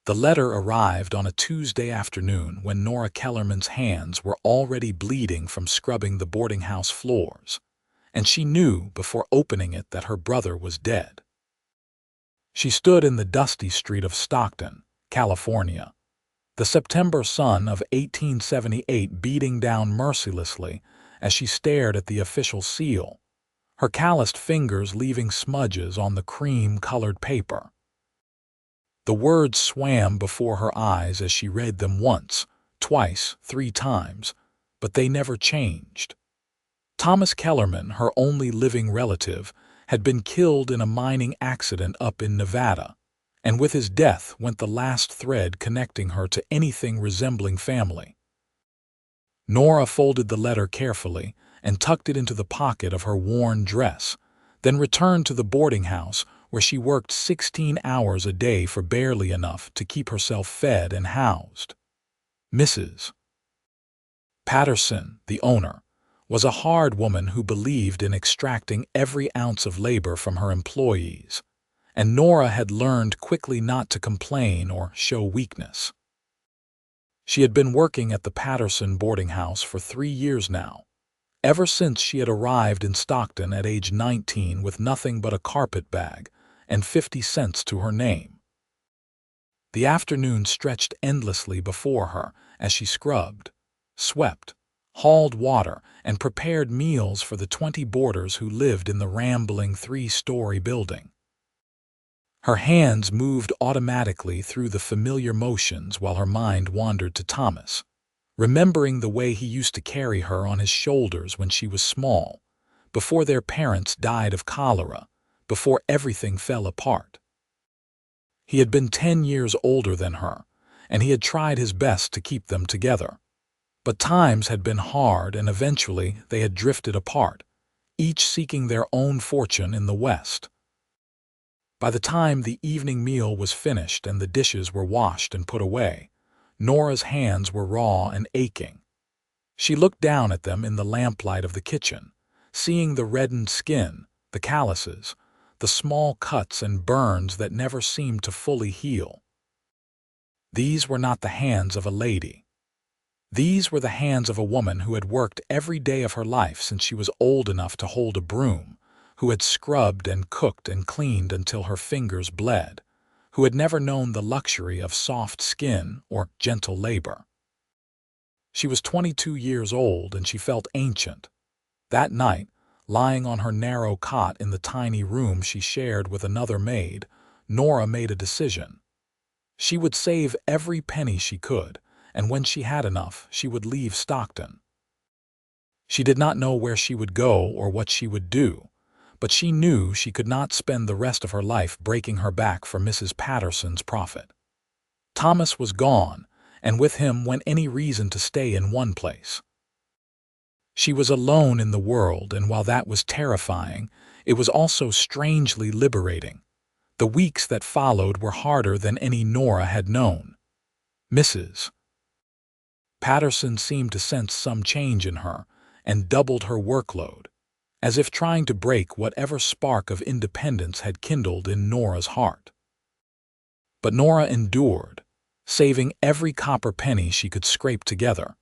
The letter arrived on a Tuesday afternoon when Nora Kellerman's hands were already bleeding from scrubbing the boarding house floors, and she knew before opening it that her brother was dead. She stood in the dusty street of Stockton, California, the September sun of 1878 beating down mercilessly as she stared at the official seal, her calloused fingers leaving smudges on the cream-colored paper. The words swam before her eyes as she read them once, twice, 3 times, but they never changed. Thomas Kellerman, her only living relative, had been killed in a mining accident up in Nevada, and with his death went the last thread connecting her to anything resembling family. Nora folded the letter carefully and tucked it into the pocket of her worn dress, then returned to the boarding house where she worked 16 hours a day for barely enough to keep herself fed and housed. Mrs. Patterson, the owner, was a hard woman who believed in extracting every ounce of labor from her employees, and Nora had learned quickly not to complain or show weakness. She had been working at the Patterson boarding house for 3 years now, ever since she had arrived in Stockton at age 19 with nothing but a carpet bag and 50 cents to her name. The afternoon stretched endlessly before her as she scrubbed, swept, hauled water, and prepared meals for the 20 boarders who lived in the rambling 3-story building. Her hands moved automatically through the familiar motions while her mind wandered to Thomas, remembering the way he used to carry her on his shoulders when she was small, before their parents died of cholera, before everything fell apart. He had been 10 years older than her, and he had tried his best to keep them together. But times had been hard, and eventually they had drifted apart, each seeking their own fortune in the West. By the time the evening meal was finished and the dishes were washed and put away, Nora's hands were raw and aching. She looked down at them in the lamplight of the kitchen, seeing the reddened skin, the calluses, the small cuts and burns that never seemed to fully heal. These were not the hands of a lady. These were the hands of a woman who had worked every day of her life since she was old enough to hold a broom, who had scrubbed and cooked and cleaned until her fingers bled, who had never known the luxury of soft skin or gentle labor. She was 22 years old and she felt ancient. That night, lying on her narrow cot in the tiny room she shared with another maid, Nora made a decision. She would save every penny she could, and when she had enough, she would leave Stockton. She did not know where she would go or what she would do, but she knew she could not spend the rest of her life breaking her back for Mrs. Patterson's profit. Thomas was gone, and with him went any reason to stay in one place. She was alone in the world, and while that was terrifying, it was also strangely liberating. The weeks that followed were harder than any Nora had known. Mrs. Patterson seemed to sense some change in her and doubled her workload, as if trying to break whatever spark of independence had kindled in Nora's heart. But Nora endured, saving every copper penny she could scrape together,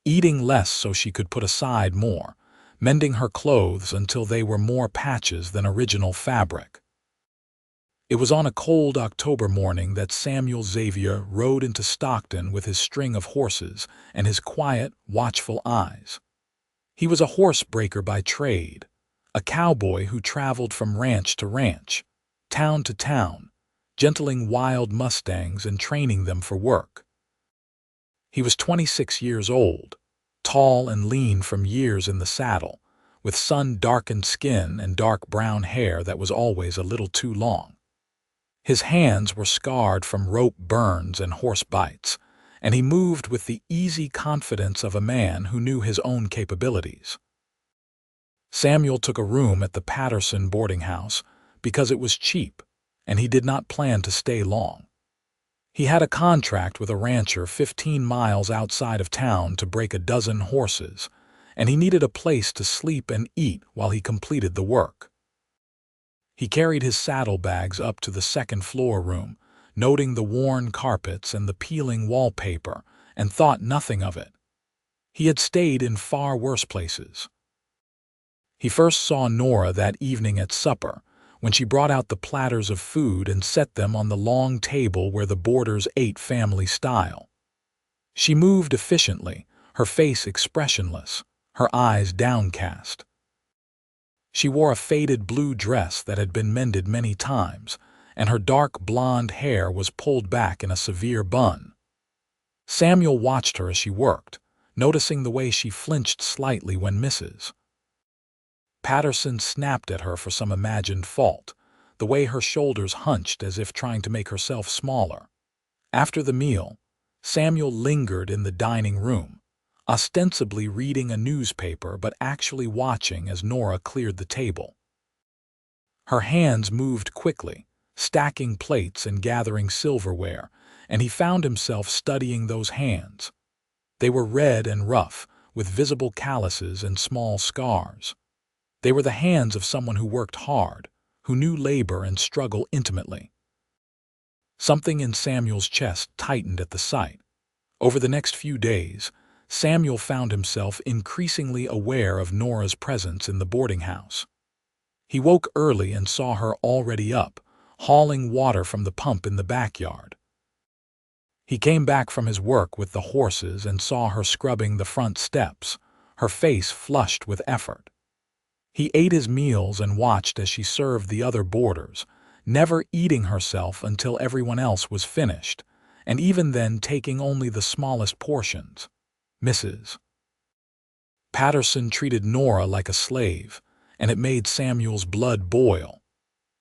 eating less so she could put aside more, mending her clothes until they were more patches than original fabric. It was on a cold October morning that Samuel Xavier rode into Stockton with his string of horses and his quiet, watchful eyes. He was a horsebreaker by trade, a cowboy who traveled from ranch to ranch, town to town, gentling wild mustangs and training them for work. He was 26 years old, tall and lean from years in the saddle, with sun-darkened skin and dark brown hair that was always a little too long. His hands were scarred from rope burns and horse bites, and he moved with the easy confidence of a man who knew his own capabilities. Samuel took a room at the Patterson boarding house because it was cheap, and he did not plan to stay long. He had a contract with a rancher 15 miles outside of town to break a dozen horses, and he needed a place to sleep and eat while he completed the work. He carried his saddlebags up to the second-floor room, noting the worn carpets and the peeling wallpaper, and thought nothing of it. He had stayed in far worse places. He first saw Nora that evening at supper, when she brought out the platters of food and set them on the long table where the boarders ate family style. She moved efficiently, her face expressionless, her eyes downcast. She wore a faded blue dress that had been mended many times, and her dark blonde hair was pulled back in a severe bun. Samuel watched her as she worked, noticing the way she flinched slightly when Mrs. Patterson snapped at her for some imagined fault, the way her shoulders hunched as if trying to make herself smaller. After the meal, Samuel lingered in the dining room, ostensibly reading a newspaper but actually watching as Nora cleared the table. Her hands moved quickly, stacking plates and gathering silverware, and he found himself studying those hands. They were red and rough, with visible calluses and small scars. They were the hands of someone who worked hard, who knew labor and struggle intimately. Something in Samuel's chest tightened at the sight. Over the next few days, Samuel found himself increasingly aware of Nora's presence in the boarding house. He woke early and saw her already up, hauling water from the pump in the backyard. He came back from his work with the horses and saw her scrubbing the front steps, her face flushed with effort. He ate his meals and watched as she served the other boarders, never eating herself until everyone else was finished, and even then taking only the smallest portions. Mrs. Patterson treated Nora like a slave, and it made Samuel's blood boil.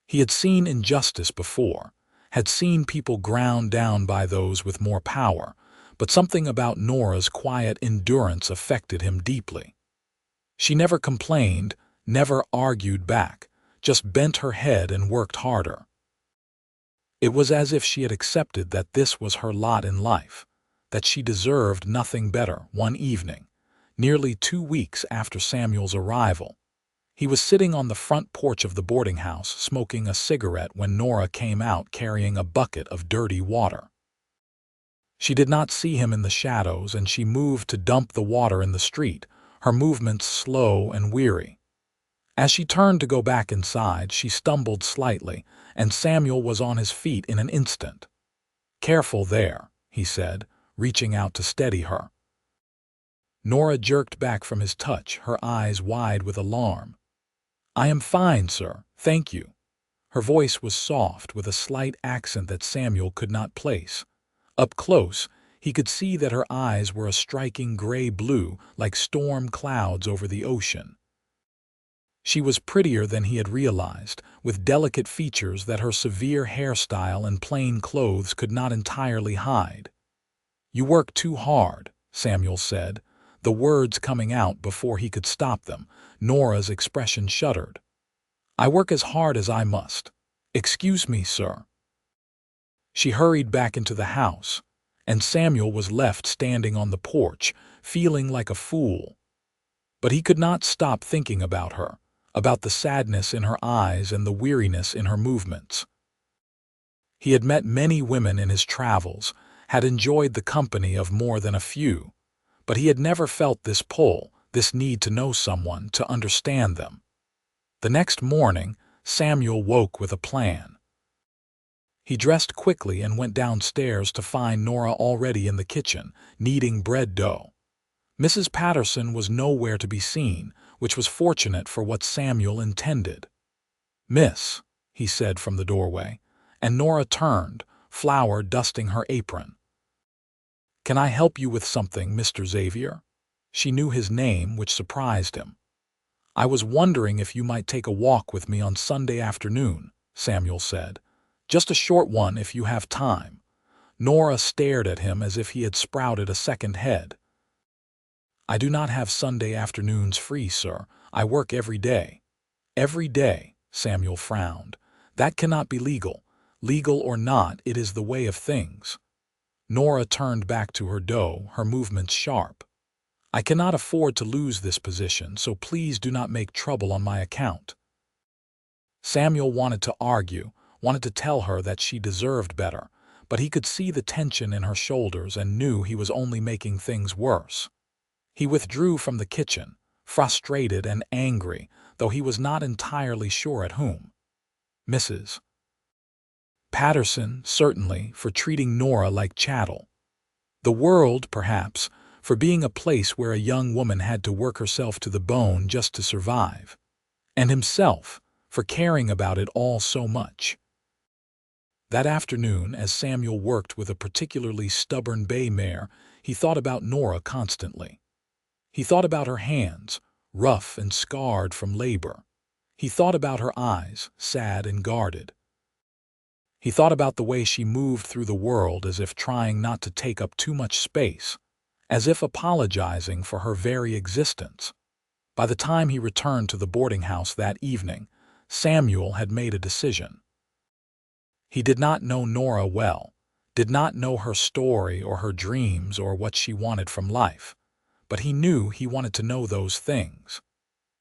He had seen injustice before, had seen people ground down by those with more power, but something about Nora's quiet endurance affected him deeply. She never complained, never argued back, just bent her head and worked harder. It was as if she had accepted that this was her lot in life, that she deserved nothing better. One evening, nearly 2 weeks after Samuel's arrival, he was sitting on the front porch of the boarding house smoking a cigarette when Nora came out carrying a bucket of dirty water. She did not see him in the shadows, and she moved to dump the water in the street, her movements slow and weary. As she turned to go back inside, she stumbled slightly, and Samuel was on his feet in an instant. "Careful there," he said, reaching out to steady her. Nora jerked back from his touch, her eyes wide with alarm. "I am fine, sir, thank you." Her voice was soft, with a slight accent that Samuel could not place. Up close, he could see that her eyes were a striking gray-blue, like storm clouds over the ocean. She was prettier than he had realized, with delicate features that her severe hairstyle and plain clothes could not entirely hide. "You work too hard," Samuel said, the words coming out before he could stop them. Nora's expression shuddered. "I work as hard as I must. Excuse me, sir." She hurried back into the house, and Samuel was left standing on the porch, feeling like a fool. But he could not stop thinking about her, about the sadness in her eyes and the weariness in her movements. He had met many women in his travels, had enjoyed the company of more than a few, but he had never felt this pull, this need to know someone, to understand them. The next morning, Samuel woke with a plan. He dressed quickly and went downstairs to find Nora already in the kitchen, kneading bread dough. Mrs. Patterson was nowhere to be seen, which was fortunate for what Samuel intended. "Miss," he said from the doorway, and Nora turned, flour dusting her apron. "Can I help you with something, Mr. Xavier?" She knew his name, which surprised him. "I was wondering if you might take a walk with me on Sunday afternoon," Samuel said. "Just a short one if you have time." Nora stared at him as if he had sprouted a second head. "I do not have Sunday afternoons free, sir. I work every day." "Every day," Samuel frowned. "That cannot be legal. Legal or not, it is the way of things." Nora turned back to her dough, her movements sharp. "I cannot afford to lose this position, so please do not make trouble on my account." Samuel wanted to argue, wanted to tell her that she deserved better, but he could see the tension in her shoulders and knew he was only making things worse. He withdrew from the kitchen, frustrated and angry, though he was not entirely sure at whom. Mrs. Patterson, certainly, for treating Nora like chattel. The world, perhaps, for being a place where a young woman had to work herself to the bone just to survive. And himself, for caring about it all so much. That afternoon, as Samuel worked with a particularly stubborn bay mare, he thought about Nora constantly. He thought about her hands, rough and scarred from labor. He thought about her eyes, sad and guarded. He thought about the way she moved through the world as if trying not to take up too much space, as if apologizing for her very existence. By the time he returned to the boarding house that evening, Samuel had made a decision. He did not know Nora well, did not know her story or her dreams or what she wanted from life, but he knew he wanted to know those things.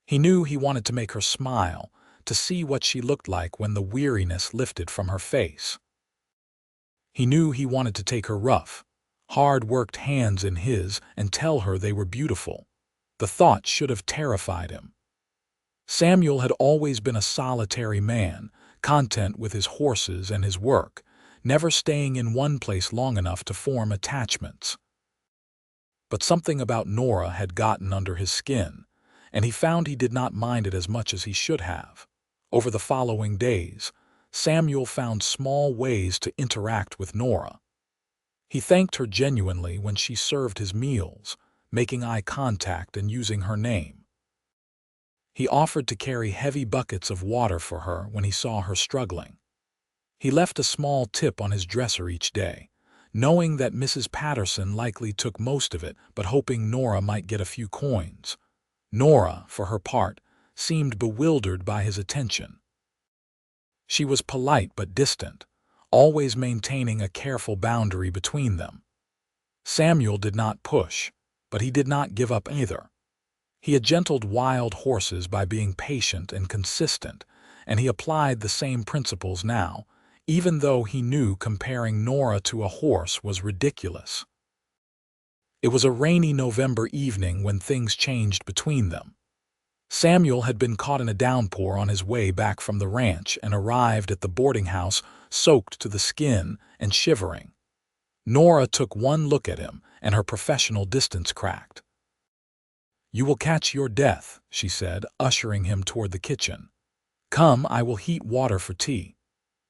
He knew he wanted to make her smile, to see what she looked like when the weariness lifted from her face. He knew he wanted to take her rough, hard-worked hands in his and tell her they were beautiful. The thought should have terrified him. Samuel had always been a solitary man, content with his horses and his work, never staying in one place long enough to form attachments. But something about Nora had gotten under his skin, and he found he did not mind it as much as he should have. Over the following days, Samuel found small ways to interact with Nora. He thanked her genuinely when she served his meals, making eye contact and using her name. He offered to carry heavy buckets of water for her when he saw her struggling. He left a small tip on his dresser each day, knowing that Mrs. Patterson likely took most of it, but hoping Nora might get a few coins. Nora, for her part, seemed bewildered by his attention. She was polite but distant, always maintaining a careful boundary between them. Samuel did not push, but he did not give up either. He had gentled wild horses by being patient and consistent, and he applied the same principles now, even though he knew comparing Nora to a horse was ridiculous. It was a rainy November evening when things changed between them. Samuel had been caught in a downpour on his way back from the ranch and arrived at the boarding house soaked to the skin and shivering. Nora took one look at him, and her professional distance cracked. "You will catch your death," she said, ushering him toward the kitchen. "Come, I will heat water for tea."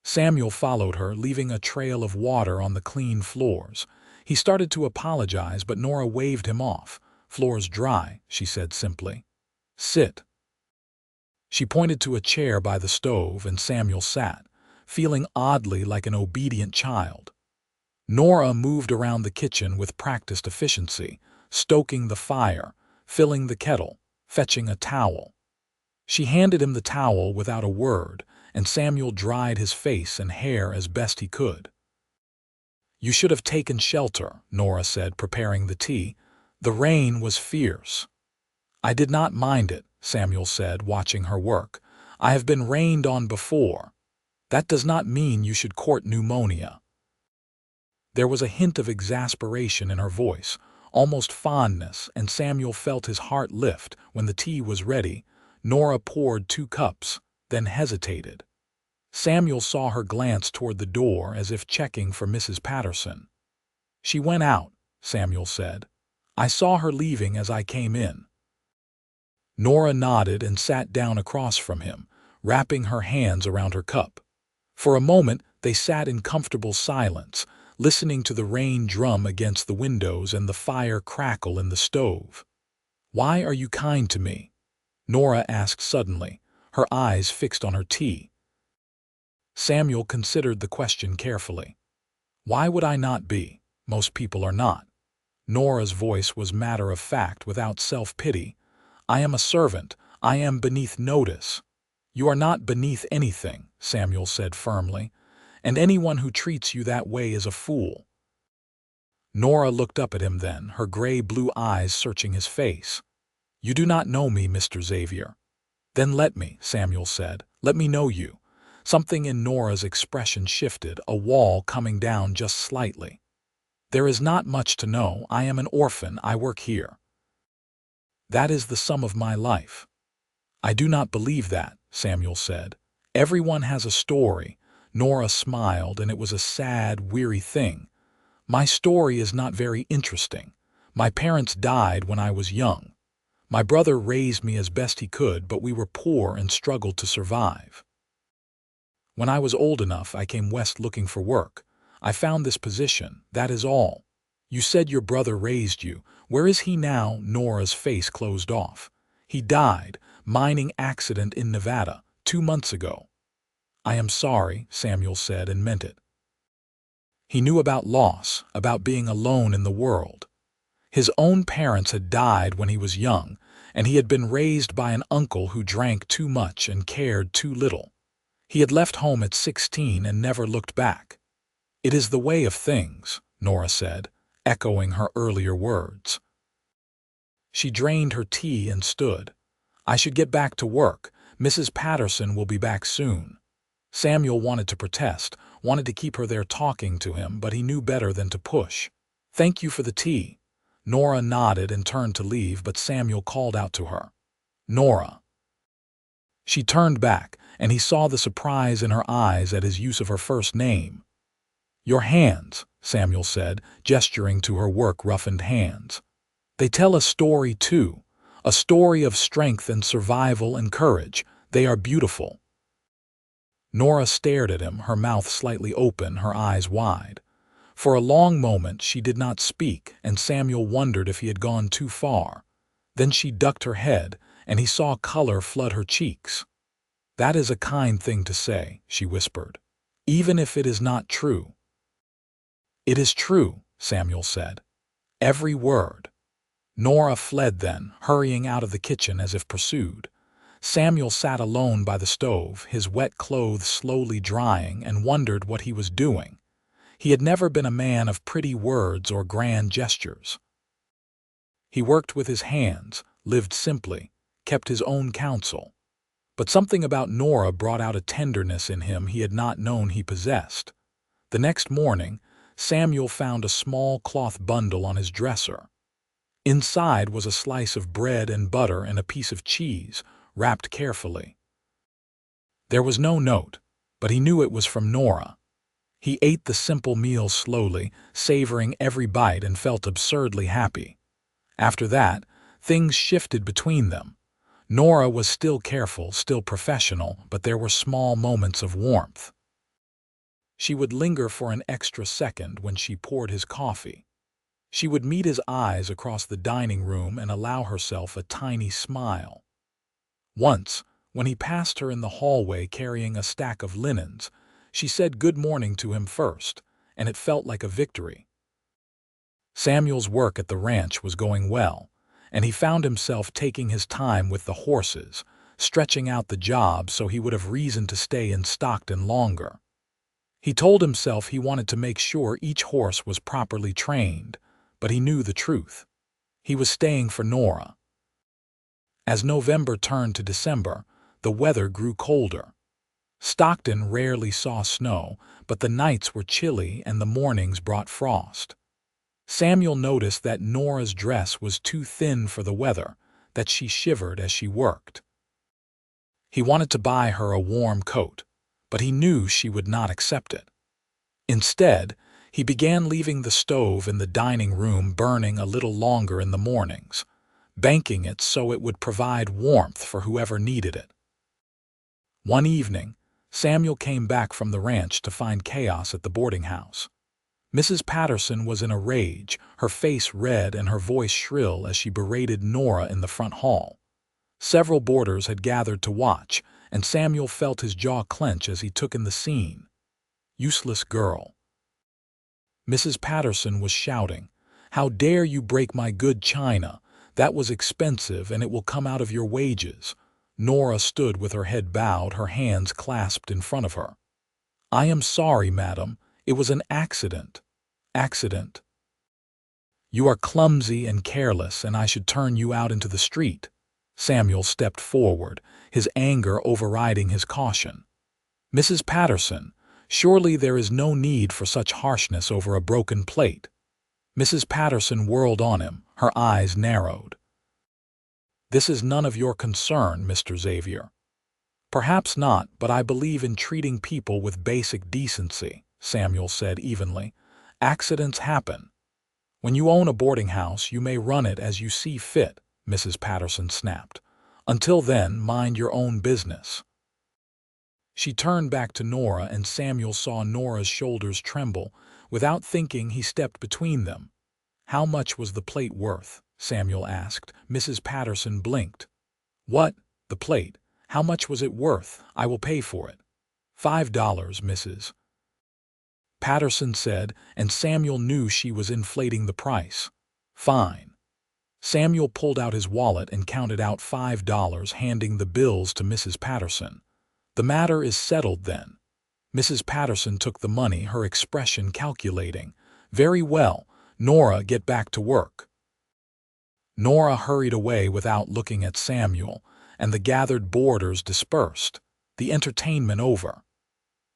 Samuel followed her, leaving a trail of water on the clean floors. He started to apologize, but Nora waved him off. "Floor's dry," she said simply. "Sit." She pointed to a chair by the stove, and Samuel sat, feeling oddly like an obedient child. Nora moved around the kitchen with practiced efficiency, stoking the fire, filling the kettle, fetching a towel. She handed him the towel without a word, and Samuel dried his face and hair as best he could. "You should have taken shelter," Nora said, preparing the tea. "The rain was fierce." "I did not mind it," Samuel said, watching her work. "I have been rained on before. That does not mean you should court pneumonia." There was a hint of exasperation in her voice, almost fondness, and Samuel felt his heart lift. When the tea was ready, Nora poured 2 cups, then hesitated. Samuel saw her glance toward the door as if checking for Mrs. Patterson. "She went out," Samuel said. "I saw her leaving as I came in." Nora nodded and sat down across from him, wrapping her hands around her cup. For a moment they sat in comfortable silence, listening to the rain drum against the windows and the fire crackle in the stove. "Why are you kind to me?" Nora asked suddenly, her eyes fixed on her tea. Samuel considered the question carefully. "Why would I not be? Most people are not." Nora's voice was matter-of-fact, without self-pity. "I am a servant. I am beneath notice." "You are not beneath anything," Samuel said firmly, "and anyone who treats you that way is a fool." Nora looked up at him then, her gray-blue eyes searching his face. "You do not know me, Mr. Xavier." "Then let me," Samuel said. "Let me know you. Something in Nora's expression shifted, a wall coming down just slightly. "There is not much to know. I am an orphan. I work here. That is the sum of my life." "I do not believe that," Samuel said. "Everyone has a story." Nora smiled, and it was a sad, weary thing. "My story is not very interesting. My parents died when I was young. My brother raised me as best he could, but we were poor and struggled to survive. When I was old enough, I came west looking for work. I found this position, that is all." "You said your brother raised you. Where is he now?" Nora's face closed off. "He died, mining accident in Nevada, 2 months ago." "I am sorry," Samuel said, and meant it. He knew about loss, about being alone in the world. His own parents had died when he was young, and he had been raised by an uncle who drank too much and cared too little. He had left home at 16 and never looked back. "It is the way of things," Nora said, echoing her earlier words. She drained her tea and stood. "I should get back to work. Mrs. Patterson will be back soon." Samuel wanted to protest, wanted to keep her there talking to him, but he knew better than to push. "Thank you for the tea." Nora nodded and turned to leave, but Samuel called out to her. "Nora." She turned back, and he saw the surprise in her eyes at his use of her first name. "Your hands," Samuel said, gesturing to her work-roughened hands. "They tell a story, too. A story of strength and survival and courage. They are beautiful." Nora stared at him, her mouth slightly open, her eyes wide. For a long moment she did not speak, and Samuel wondered if he had gone too far. Then she ducked her head, and he saw color flood her cheeks. "That is a kind thing to say," she whispered, "even if it is not true." "It is true," Samuel said. "Every word." Nora fled then, hurrying out of the kitchen as if pursued. Samuel sat alone by the stove, his wet clothes slowly drying, and wondered what he was doing. He had never been a man of pretty words or grand gestures. He worked with his hands, lived simply, kept his own counsel. But something about Nora brought out a tenderness in him he had not known he possessed. The next morning, Samuel found a small cloth bundle on his dresser. Inside was a slice of bread and butter and a piece of cheese, wrapped carefully. There was no note, but he knew it was from Nora. He ate the simple meal slowly, savoring every bite, and felt absurdly happy. After that, things shifted between them. Nora was still careful, still professional, but there were small moments of warmth. She would linger for an extra second when she poured his coffee. She would meet his eyes across the dining room and allow herself a tiny smile. Once, when he passed her in the hallway carrying a stack of linens, she said good morning to him first, and it felt like a victory. Samuel's work at the ranch was going well, and he found himself taking his time with the horses, stretching out the job so he would have reason to stay in Stockton longer. He told himself he wanted to make sure each horse was properly trained, but he knew the truth. He was staying for Nora. As November turned to December, the weather grew colder. Stockton rarely saw snow, but the nights were chilly and the mornings brought frost. Samuel noticed that Nora's dress was too thin for the weather, that she shivered as she worked. He wanted to buy her a warm coat, but he knew she would not accept it. Instead, he began leaving the stove in the dining room burning a little longer in the mornings, banking it so it would provide warmth for whoever needed it. One evening, Samuel came back from the ranch to find chaos at the boarding house. Mrs. Patterson was in a rage, her face red and her voice shrill as she berated Nora in the front hall. Several boarders had gathered to watch, and Samuel felt his jaw clench as he took in the scene. "Useless girl." Mrs. Patterson was shouting, "How dare you break my good china? That was expensive, and it will come out of your wages." Nora stood with her head bowed, her hands clasped in front of her. "I am sorry, madam. It was an accident." "Accident?" "You are clumsy and careless, and I should turn you out into the street." Samuel stepped forward, his anger overriding his caution. "Mrs. Patterson, surely there is no need for such harshness over a broken plate." Mrs. Patterson whirled on him, her eyes narrowed. "This is none of your concern, Mr. Xavier." "Perhaps not, but I believe in treating people with basic decency," Samuel said evenly. "Accidents happen." "When you own a boarding house, you may run it as you see fit," Mrs. Patterson snapped. "Until then, mind your own business." She turned back to Nora, and Samuel saw Nora's shoulders tremble. Without thinking, he stepped between them. "How much was the plate worth?" Samuel asked. Mrs. Patterson blinked. "What? The plate? How much was it worth? I will pay for it." $5, Mrs. Patterson said, and Samuel knew she was inflating the price. "Fine." Samuel pulled out his wallet and counted out $5, handing the bills to Mrs. Patterson. "The matter is settled then." Mrs. Patterson took the money, her expression calculating. "Very well, Nora, get back to work." Nora hurried away without looking at Samuel, and the gathered boarders dispersed, the entertainment over.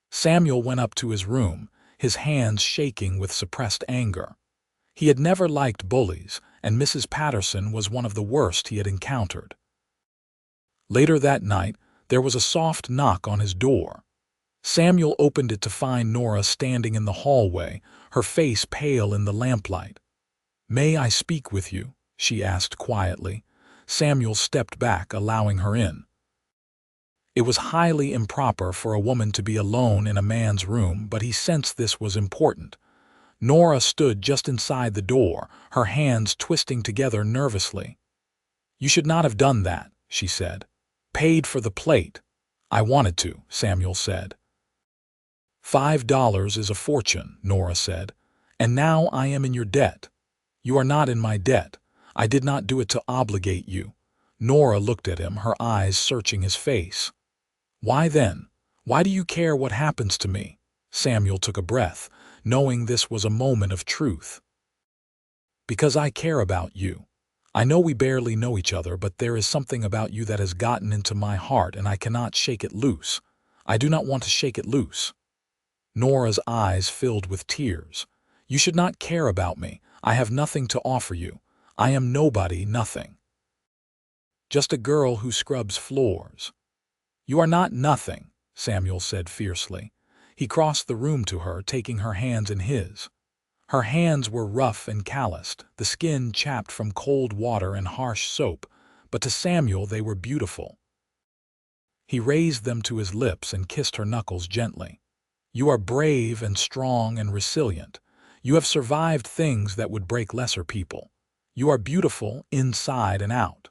Samuel went up to his room, his hands shaking with suppressed anger. He had never liked bullies, and Mrs. Patterson was one of the worst he had encountered. Later that night, there was a soft knock on his door. Samuel opened it to find Nora standing in the hallway, her face pale in the lamplight. "May I speak with you?" she asked quietly. Samuel stepped back, allowing her in. It was highly improper for a woman to be alone in a man's room, but he sensed this was important. Nora stood just inside the door, her hands twisting together nervously. "You should not have done that," she said. "Paid for the plate." "I wanted to," Samuel said. $5 is a fortune," Nora said, "and now I am in your debt." "You are not in my debt. I did not do it to obligate you." Nora looked at him, her eyes searching his face. "Why then? Why do you care what happens to me?" Samuel took a breath, knowing this was a moment of truth. "Because I care about you. I know we barely know each other, but there is something about you that has gotten into my heart, and I cannot shake it loose. I do not want to shake it loose." Nora's eyes filled with tears. "You should not care about me. I have nothing to offer you. I am nobody, nothing. Just a girl who scrubs floors." "You are not nothing," Samuel said fiercely. He crossed the room to her, taking her hands in his. Her hands were rough and calloused, the skin chapped from cold water and harsh soap, but to Samuel they were beautiful. He raised them to his lips and kissed her knuckles gently. "You are brave and strong and resilient. You have survived things that would break lesser people. You are beautiful inside and out."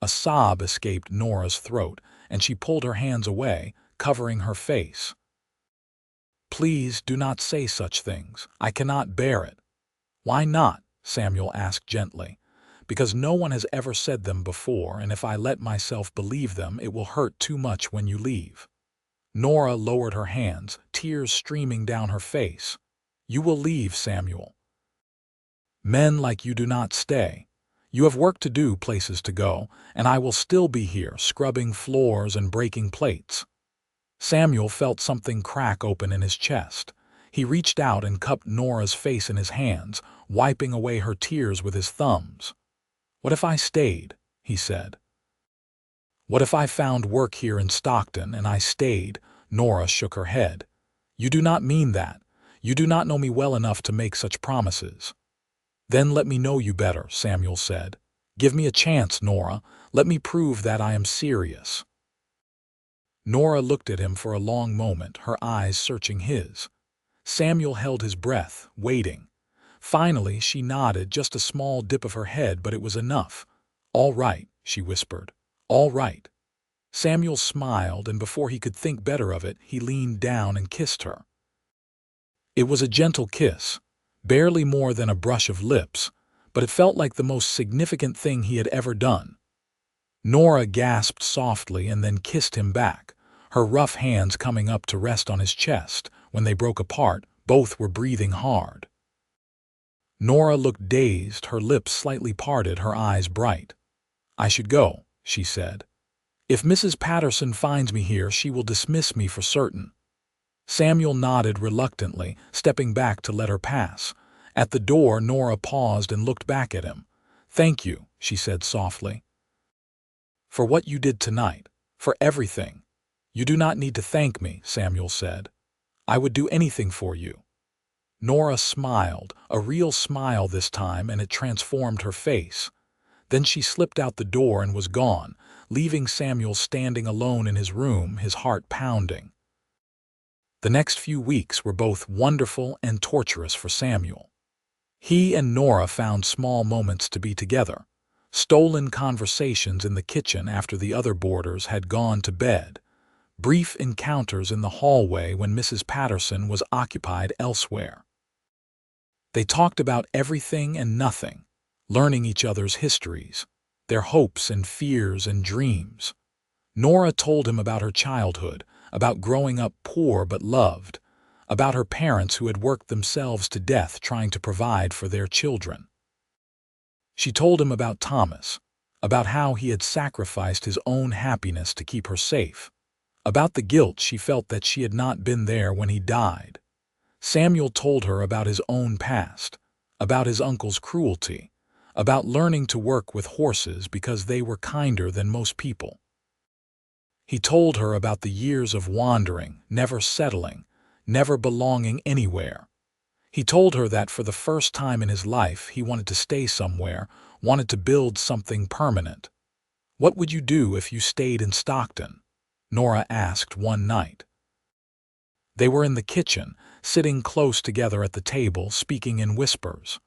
A sob escaped Nora's throat, and she pulled her hands away, covering her face. "Please do not say such things. I cannot bear it." "Why not?" Samuel asked gently. "Because no one has ever said them before, and if I let myself believe them, it will hurt too much when you leave." Nora lowered her hands, tears streaming down her face. "You will leave, Samuel. Men like you do not stay. You have work to do, places to go, and I will still be here, scrubbing floors and breaking plates." Samuel felt something crack open in his chest. He reached out and cupped Nora's face in his hands, wiping away her tears with his thumbs. "What if I stayed?" he said. "What if I found work here in Stockton and I stayed?" Nora shook her head. "You do not mean that. You do not know me well enough to make such promises." "Then let me know you better," Samuel said. "Give me a chance, Nora. Let me prove that I am serious." Nora looked at him for a long moment, her eyes searching his. Samuel held his breath, waiting. Finally, she nodded, just a small dip of her head, but it was enough. "All right," she whispered. "All right." Samuel smiled, and before he could think better of it, he leaned down and kissed her. It was a gentle kiss, barely more than a brush of lips, but it felt like the most significant thing he had ever done. Nora gasped softly and then kissed him back, her rough hands coming up to rest on his chest. When they broke apart, both were breathing hard. Nora looked dazed, her lips slightly parted, her eyes bright. "I should go," she said. If Mrs. Patterson finds me here, she will dismiss me for certain." Samuel nodded reluctantly, stepping back to let her pass. At the door, Nora paused and looked back at him. "Thank you," she said softly. "For what you did tonight. For everything." "You do not need to thank me," Samuel said. "I would do anything for you." Nora smiled, a real smile this time, and it transformed her face. Then she slipped out the door and was gone, leaving Samuel standing alone in his room, his heart pounding. The next few weeks were both wonderful and torturous for Samuel. He and Nora found small moments to be together, stolen conversations in the kitchen after the other boarders had gone to bed, brief encounters in the hallway when Mrs. Patterson was occupied elsewhere. They talked about everything and nothing, learning each other's histories, their hopes and fears and dreams. Nora told him about her childhood, about growing up poor but loved, about her parents who had worked themselves to death trying to provide for their children. She told him about Thomas, about how he had sacrificed his own happiness to keep her safe, about the guilt she felt that she had not been there when he died. Samuel told her about his own past, about his uncle's cruelty, about learning to work with horses because they were kinder than most people. He told her about the years of wandering, never settling, never belonging anywhere. He told her that for the first time in his life he wanted to stay somewhere, wanted to build something permanent. "What would you do if you stayed in Stockton?" Nora asked one night. They were in the kitchen, sitting close together at the table, speaking in whispers.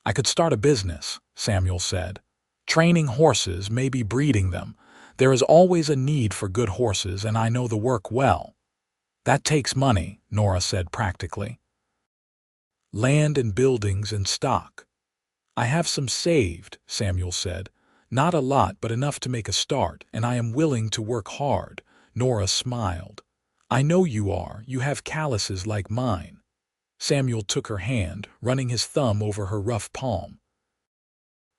"I could start a business," Samuel said. "Training horses, maybe breeding them. There is always a need for good horses, and I know the work well." "That takes money," Nora said practically. "Land and buildings and stock." "I have some saved," Samuel said. "Not a lot, but enough to make a start, and I am willing to work hard." Nora smiled. "I know you are. You have calluses like mine." Samuel took her hand, running his thumb over her rough palm.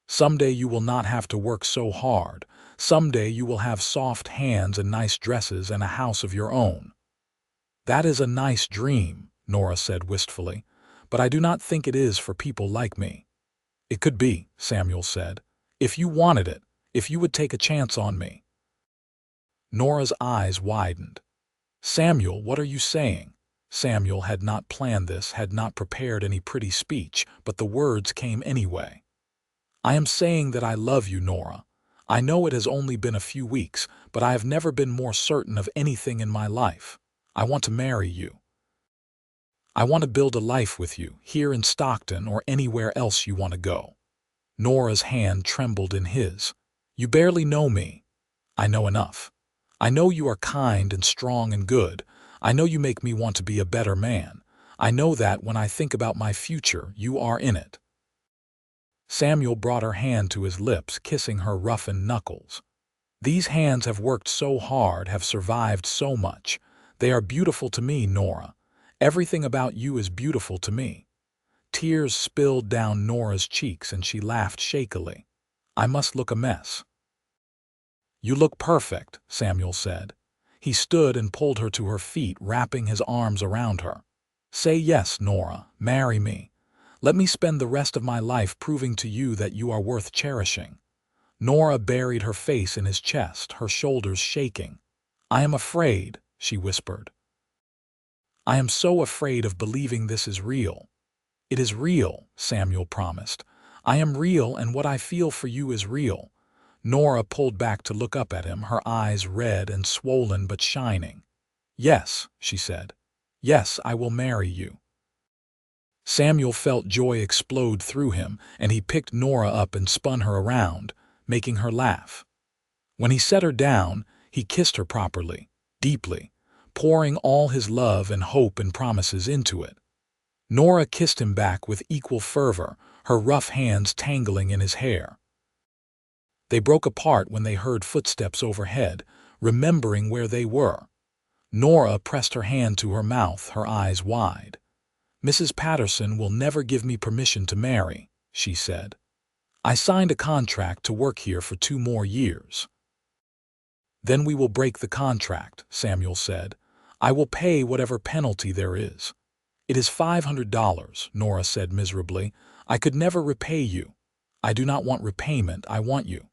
"Someday you will not have to work so hard. Someday you will have soft hands and nice dresses and a house of your own." "That is a nice dream," Nora said wistfully, "but I do not think it is for people like me." "It could be," Samuel said, "if you wanted it, if you would take a chance on me." Nora's eyes widened. "Samuel, what are you saying?" Samuel had not planned this, had not prepared any pretty speech, but the words came anyway. "I am saying that I love you, Nora. I know it has only been a few weeks, but I have never been more certain of anything in my life. I want to marry you. I want to build a life with you, here in Stockton or anywhere else you want to go." Nora's hand trembled in his. "You barely know me." "I know enough. I know you are kind and strong and good. I know you make me want to be a better man. I know that when I think about my future, you are in it." Samuel brought her hand to his lips, kissing her roughened knuckles. "These hands have worked so hard, have survived so much. They are beautiful to me, Nora. Everything about you is beautiful to me." Tears spilled down Nora's cheeks and she laughed shakily. "I must look a mess." "You look perfect," Samuel said. He stood and pulled her to her feet, wrapping his arms around her. "Say yes, Nora. Marry me. Let me spend the rest of my life proving to you that you are worth cherishing." Nora buried her face in his chest, her shoulders shaking. "I am afraid," she whispered. "I am so afraid of believing this is real." "It is real," Samuel promised. "I am real, and what I feel for you is real." Nora pulled back to look up at him, her eyes red and swollen but shining. "Yes," she said. "Yes, I will marry you." Samuel felt joy explode through him, and he picked Nora up and spun her around, making her laugh. When he set her down, he kissed her properly, deeply, pouring all his love and hope and promises into it. Nora kissed him back with equal fervor, her rough hands tangling in his hair. They broke apart when they heard footsteps overhead, remembering where they were. Nora pressed her hand to her mouth, her eyes wide. "Mrs. Patterson will never give me permission to marry," she said. "I signed a contract to work here for 2 more years." Then we will break the contract, Samuel said. I will pay whatever penalty there is. It is $500, Nora said miserably. I could never repay you. I do not want repayment, I want you.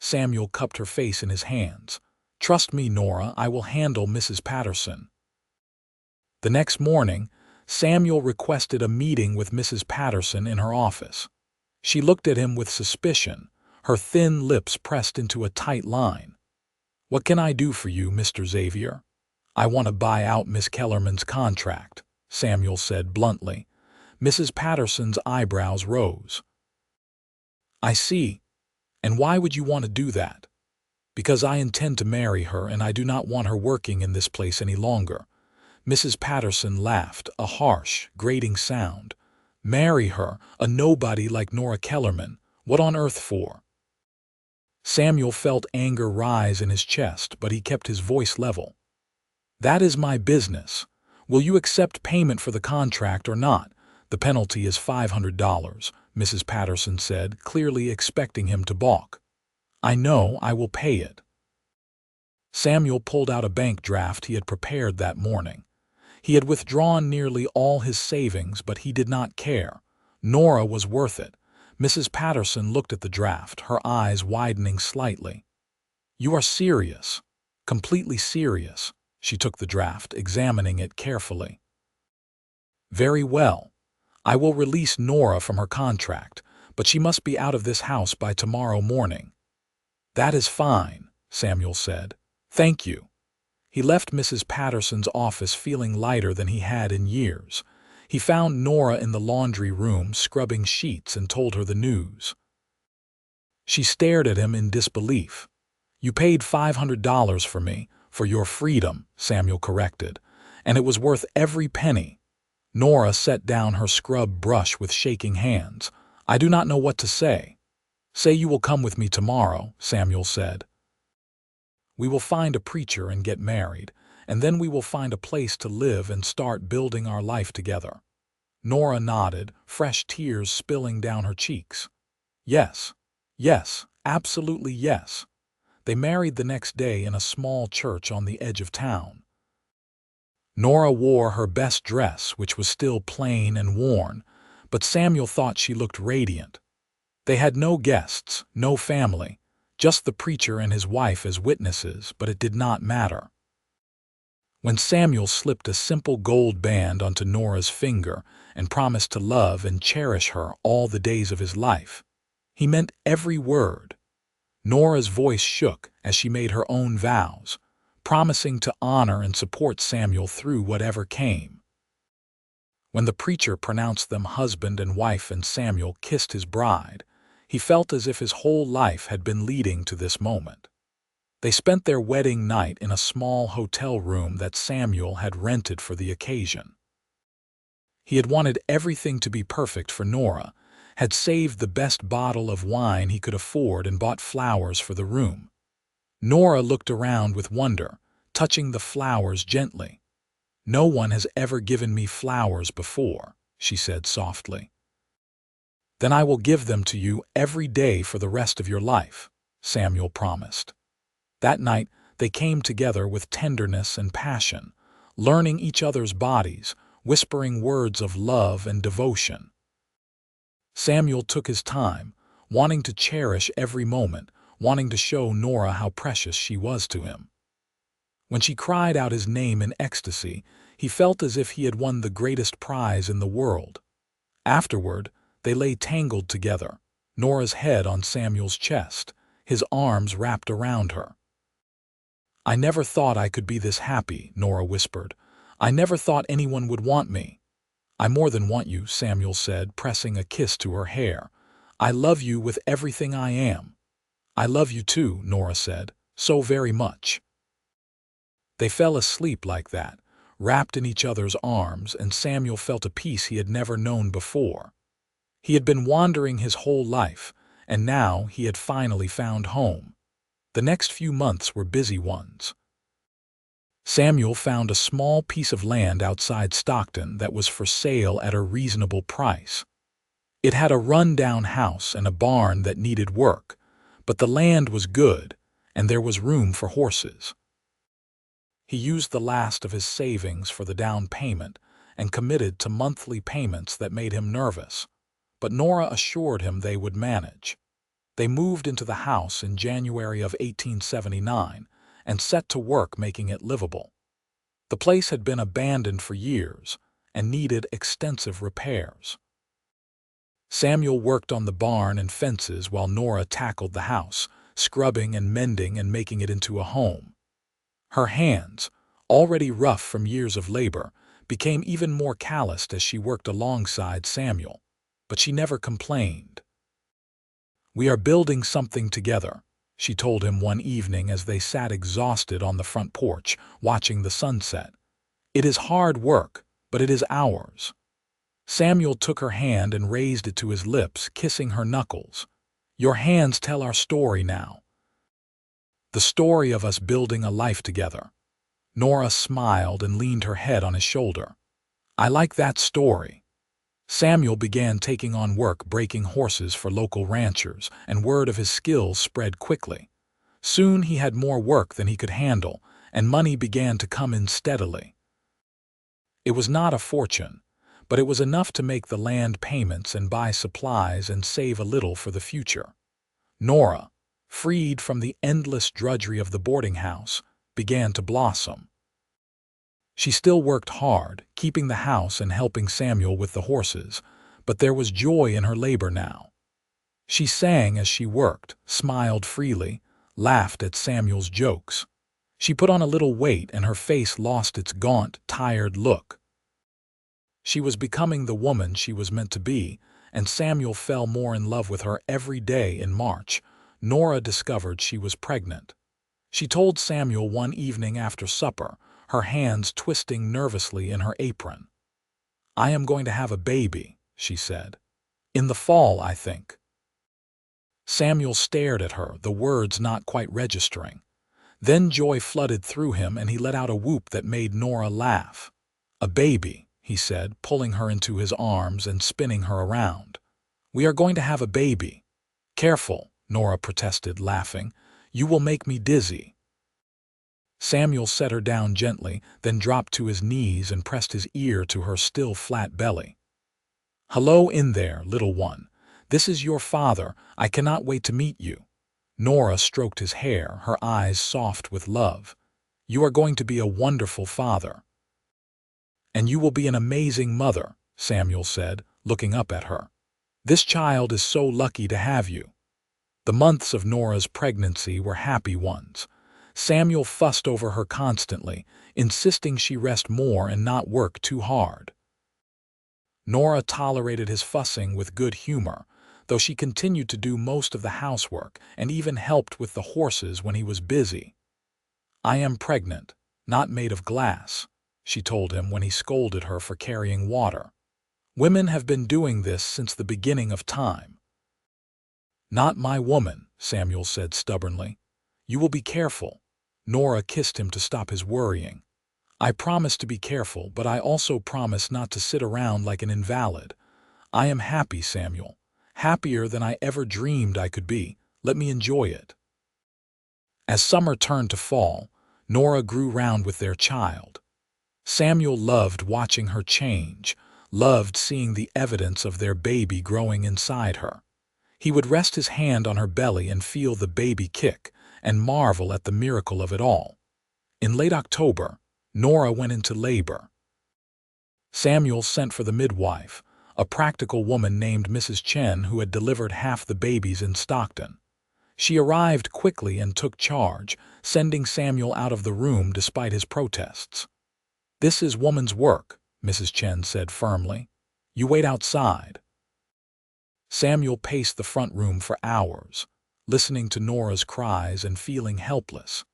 Samuel cupped her face in his hands. Trust me, Nora, I will handle Mrs. Patterson. The next morning, Samuel requested a meeting with Mrs. Patterson in her office. She looked at him with suspicion, her thin lips pressed into a tight line. What can I do for you, Mr. Xavier? I want to buy out Miss Kellerman's contract, Samuel said bluntly. Mrs. Patterson's eyebrows rose. I see. And why would you want to do that? Because I intend to marry her and I do not want her working in this place any longer. Mrs. Patterson laughed, a harsh, grating sound. Marry her, a nobody like Nora Kellerman. What on earth for? Samuel felt anger rise in his chest, but he kept his voice level. That is my business. Will you accept payment for the contract or not? The penalty is $500, Mrs. Patterson said, clearly expecting him to balk. I know, I will pay it. Samuel pulled out a bank draft he had prepared that morning. He had withdrawn nearly all his savings, but he did not care. Nora was worth it. Mrs. Patterson looked at the draft, her eyes widening slightly. You are serious, completely serious. She took the draft, examining it carefully. Very well. I will release Nora from her contract, but she must be out of this house by tomorrow morning. That is fine, Samuel said. Thank you. He left Mrs. Patterson's office feeling lighter than he had in years. He found Nora in the laundry room scrubbing sheets and told her the news. She stared at him in disbelief. You paid $500 for me, for your freedom, Samuel corrected, and it was worth every penny. Nora set down her scrub brush with shaking hands. I do not know what to say. Say you will come with me tomorrow, Samuel said. We will find a preacher and get married, and then we will find a place to live and start building our life together. Nora nodded, fresh tears spilling down her cheeks. Yes, yes, absolutely yes. They married the next day in a small church on the edge of town. Nora wore her best dress, which was still plain and worn, but Samuel thought she looked radiant. They had no guests, no family, just the preacher and his wife as witnesses, but it did not matter. When Samuel slipped a simple gold band onto Nora's finger and promised to love and cherish her all the days of his life, he meant every word. Nora's voice shook as she made her own vows, promising to honor and support Samuel through whatever came. When the preacher pronounced them husband and wife and Samuel kissed his bride, he felt as if his whole life had been leading to this moment. They spent their wedding night in a small hotel room that Samuel had rented for the occasion. He had wanted everything to be perfect for Nora, had saved the best bottle of wine he could afford and bought flowers for the room. Nora looked around with wonder, touching the flowers gently. No one has ever given me flowers before, she said softly. Then I will give them to you every day for the rest of your life, Samuel promised. That night, they came together with tenderness and passion, learning each other's bodies, whispering words of love and devotion. Samuel took his time, wanting to cherish every moment, wanting to show Nora how precious she was to him. When she cried out his name in ecstasy, he felt as if he had won the greatest prize in the world. Afterward, they lay tangled together, Nora's head on Samuel's chest, his arms wrapped around her. I never thought I could be this happy, Nora whispered. I never thought anyone would want me. I more than want you, Samuel said, pressing a kiss to her hair. I love you with everything I am. I love you too, Nora said, so very much. They fell asleep like that, wrapped in each other's arms, and Samuel felt a peace he had never known before. He had been wandering his whole life, and now he had finally found home. The next few months were busy ones. Samuel found a small piece of land outside Stockton that was for sale at a reasonable price. It had a run-down house and a barn that needed work, but the land was good, and there was room for horses. He used the last of his savings for the down payment and committed to monthly payments that made him nervous, but Nora assured him they would manage. They moved into the house in January of 1879 and set to work making it livable. The place had been abandoned for years and needed extensive repairs. Samuel worked on the barn and fences while Nora tackled the house, scrubbing and mending and making it into a home. Her hands, already rough from years of labor, became even more calloused as she worked alongside Samuel, but she never complained. "We are building something together," she told him one evening as they sat exhausted on the front porch, watching the sunset. "It is hard work, but it is ours." Samuel took her hand and raised it to his lips, kissing her knuckles. "Your hands tell our story now. The story of us building a life together." Nora smiled and leaned her head on his shoulder. "I like that story." Samuel began taking on work breaking horses for local ranchers, and word of his skills spread quickly. Soon he had more work than he could handle, and money began to come in steadily. It was not a fortune, but it was enough to make the land payments and buy supplies and save a little for the future. Nora, freed from the endless drudgery of the boarding house, began to blossom. She still worked hard, keeping the house and helping Samuel with the horses, but there was joy in her labor now. She sang as she worked, smiled freely, laughed at Samuel's jokes. She put on a little weight and her face lost its gaunt, tired look. She was becoming the woman she was meant to be, and Samuel fell more in love with her every day. In March, Nora discovered she was pregnant. She told Samuel one evening after supper, her hands twisting nervously in her apron. "I am going to have a baby," she said. "In the fall, I think." Samuel stared at her, the words not quite registering. Then joy flooded through him and he let out a whoop that made Nora laugh. "A baby," he said, pulling her into his arms and spinning her around. "We are going to have a baby." "Careful," Nora protested, laughing. "You will make me dizzy." Samuel set her down gently, then dropped to his knees and pressed his ear to her still flat belly. "Hello in there, little one. This is your father. I cannot wait to meet you." Nora stroked his hair, her eyes soft with love. "You are going to be a wonderful father." "And you will be an amazing mother," Samuel said, looking up at her. "This child is so lucky to have you." The months of Nora's pregnancy were happy ones. Samuel fussed over her constantly, insisting she rest more and not work too hard. Nora tolerated his fussing with good humor, though she continued to do most of the housework and even helped with the horses when he was busy. "I am pregnant, not made of glass," she told him when he scolded her for carrying water. "Women have been doing this since the beginning of time." "Not my woman," Samuel said stubbornly. "You will be careful." Nora kissed him to stop his worrying. "I promise to be careful, but I also promise not to sit around like an invalid. I am happy, Samuel. Happier than I ever dreamed I could be. Let me enjoy it." As summer turned to fall, Nora grew round with their child. Samuel loved watching her change, loved seeing the evidence of their baby growing inside her. He would rest his hand on her belly and feel the baby kick, and marvel at the miracle of it all. In late October, Nora went into labor. Samuel sent for the midwife, a practical woman named Mrs. Chen who had delivered half the babies in Stockton. She arrived quickly and took charge, sending Samuel out of the room despite his protests. "This is woman's work," Mrs. Chen said firmly. "You wait outside." Samuel paced the front room for hours, listening to Nora's cries and feeling helpless.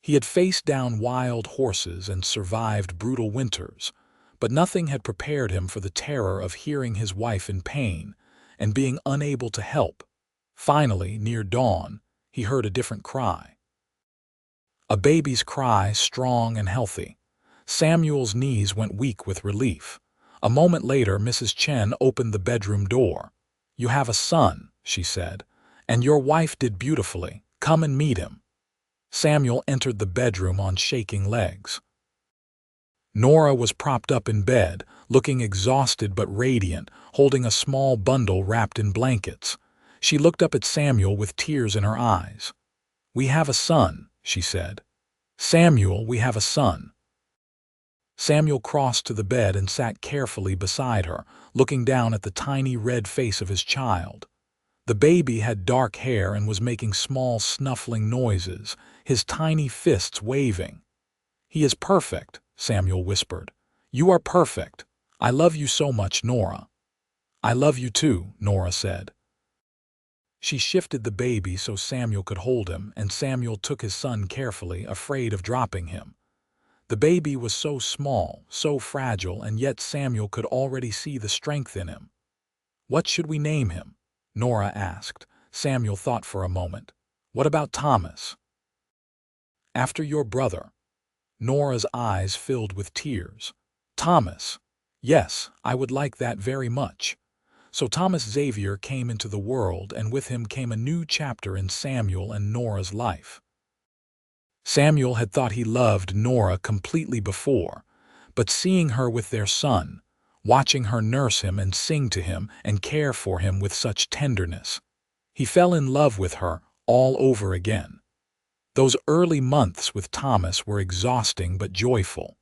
He had faced down wild horses and survived brutal winters, but nothing had prepared him for the terror of hearing his wife in pain and being unable to help. Finally, near dawn, he heard a different cry. A baby's cry, strong and healthy. Samuel's knees went weak with relief. A moment later, Mrs. Chen opened the bedroom door. "You have a son," she said, "and your wife did beautifully. Come and meet him." Samuel entered the bedroom on shaking legs. Nora was propped up in bed, looking exhausted but radiant, holding a small bundle wrapped in blankets. She looked up at Samuel with tears in her eyes. "We have a son," she said. "Samuel, we have a son." Samuel crossed to the bed and sat carefully beside her, looking down at the tiny red face of his child. The baby had dark hair and was making small snuffling noises, his tiny fists waving. "He is perfect," Samuel whispered. "You are perfect. I love you so much, Nora." "I love you too," Nora said. She shifted the baby so Samuel could hold him, and Samuel took his son carefully, afraid of dropping him. The baby was so small, so fragile, and yet Samuel could already see the strength in him. "What should we name him?" Nora asked. Samuel thought for a moment. "What about Thomas?" "After your brother." Nora's eyes filled with tears. "Thomas. Yes, I would like that very much." So Thomas Xavier came into the world, and with him came a new chapter in Samuel and Nora's life. Samuel had thought he loved Nora completely before, but seeing her with their son, watching her nurse him and sing to him and care for him with such tenderness, he fell in love with her all over again. Those early months with Thomas were exhausting but joyful.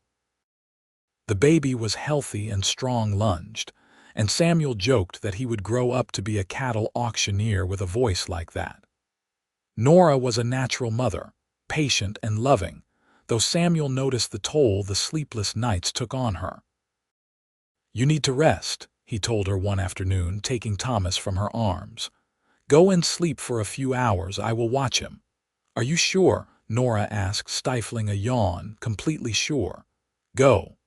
The baby was healthy and strong-lunged, and Samuel joked that he would grow up to be a cattle auctioneer with a voice like that. Nora was a natural mother, patient and loving, though Samuel noticed the toll the sleepless nights took on her. "You need to rest," he told her one afternoon, taking Thomas from her arms. "Go and sleep for a few hours. I will watch him." "Are you sure?" Nora asked, stifling a yawn. "Completely sure." "Go."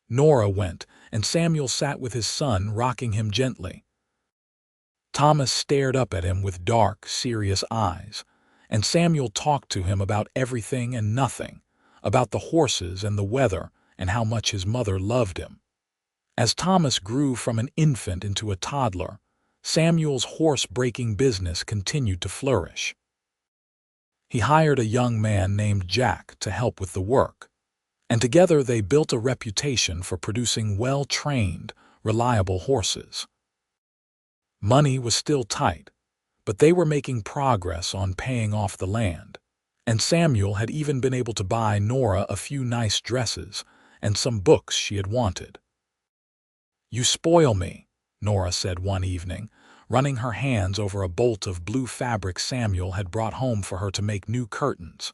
Nora went, and Samuel sat with his son, rocking him gently. Thomas stared up at him with dark, serious eyes, and Samuel talked to him about everything and nothing, about the horses and the weather and how much his mother loved him. As Thomas grew from an infant into a toddler, Samuel's horse-breaking business continued to flourish. He hired a young man named Jack to help with the work, and together they built a reputation for producing well-trained, reliable horses. Money was still tight, but they were making progress on paying off the land, and Samuel had even been able to buy Nora a few nice dresses and some books she had wanted. "You spoil me," Nora said one evening, running her hands over a bolt of blue fabric Samuel had brought home for her to make new curtains.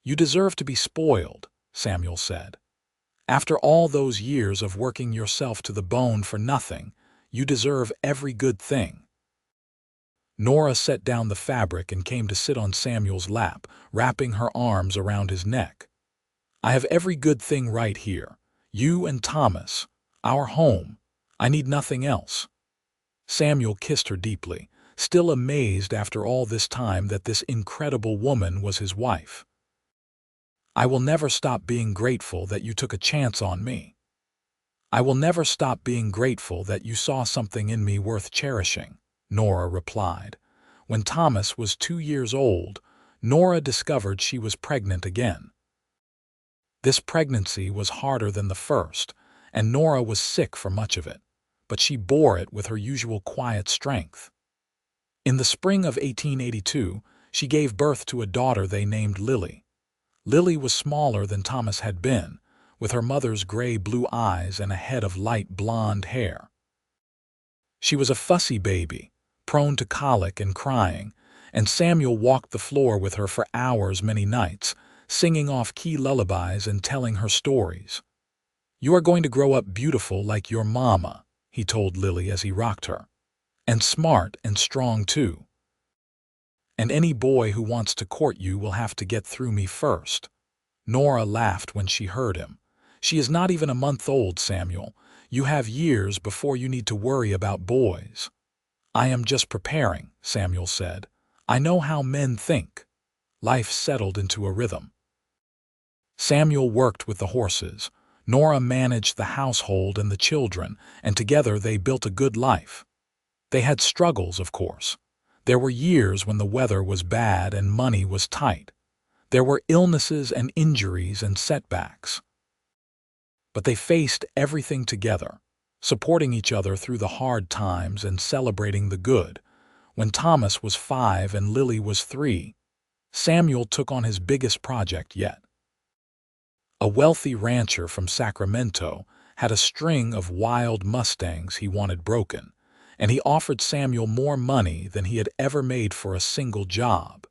"You deserve to be spoiled," Samuel said. "After all those years of working yourself to the bone for nothing, you deserve every good thing." Nora set down the fabric and came to sit on Samuel's lap, wrapping her arms around his neck. "I have every good thing right here. You and Thomas. Our home. I need nothing else." Samuel kissed her deeply, still amazed after all this time that this incredible woman was his wife. "I will never stop being grateful that you took a chance on me. I will never stop being grateful that you saw something in me worth cherishing," Nora replied. When Thomas was 2 years old, Nora discovered she was pregnant again. This pregnancy was harder than the first, and Nora was sick for much of it, but she bore it with her usual quiet strength. In the spring of 1882, she gave birth to a daughter they named Lily. Lily was smaller than Thomas had been, with her mother's gray-blue eyes and a head of light blonde hair. She was a fussy baby, prone to colic and crying, and Samuel walked the floor with her for hours many nights, singing off-key lullabies and telling her stories. "You are going to grow up beautiful like your mama," he told Lily as he rocked her. "And smart and strong too. And any boy who wants to court you will have to get through me first." Nora laughed when she heard him. "She is not even a month old, Samuel. You have years before you need to worry about boys." "I am just preparing," Samuel said. "I know how men think." Life settled into a rhythm. Samuel worked with the horses. Nora managed the household and the children, and together they built a good life. They had struggles, of course. There were years when the weather was bad and money was tight. There were illnesses and injuries and setbacks. But they faced everything together, supporting each other through the hard times and celebrating the good. When Thomas was 5 and Lily was 3, Samuel took on his biggest project yet. A wealthy rancher from Sacramento had a string of wild Mustangs he wanted broken, and he offered Samuel more money than he had ever made for a single job.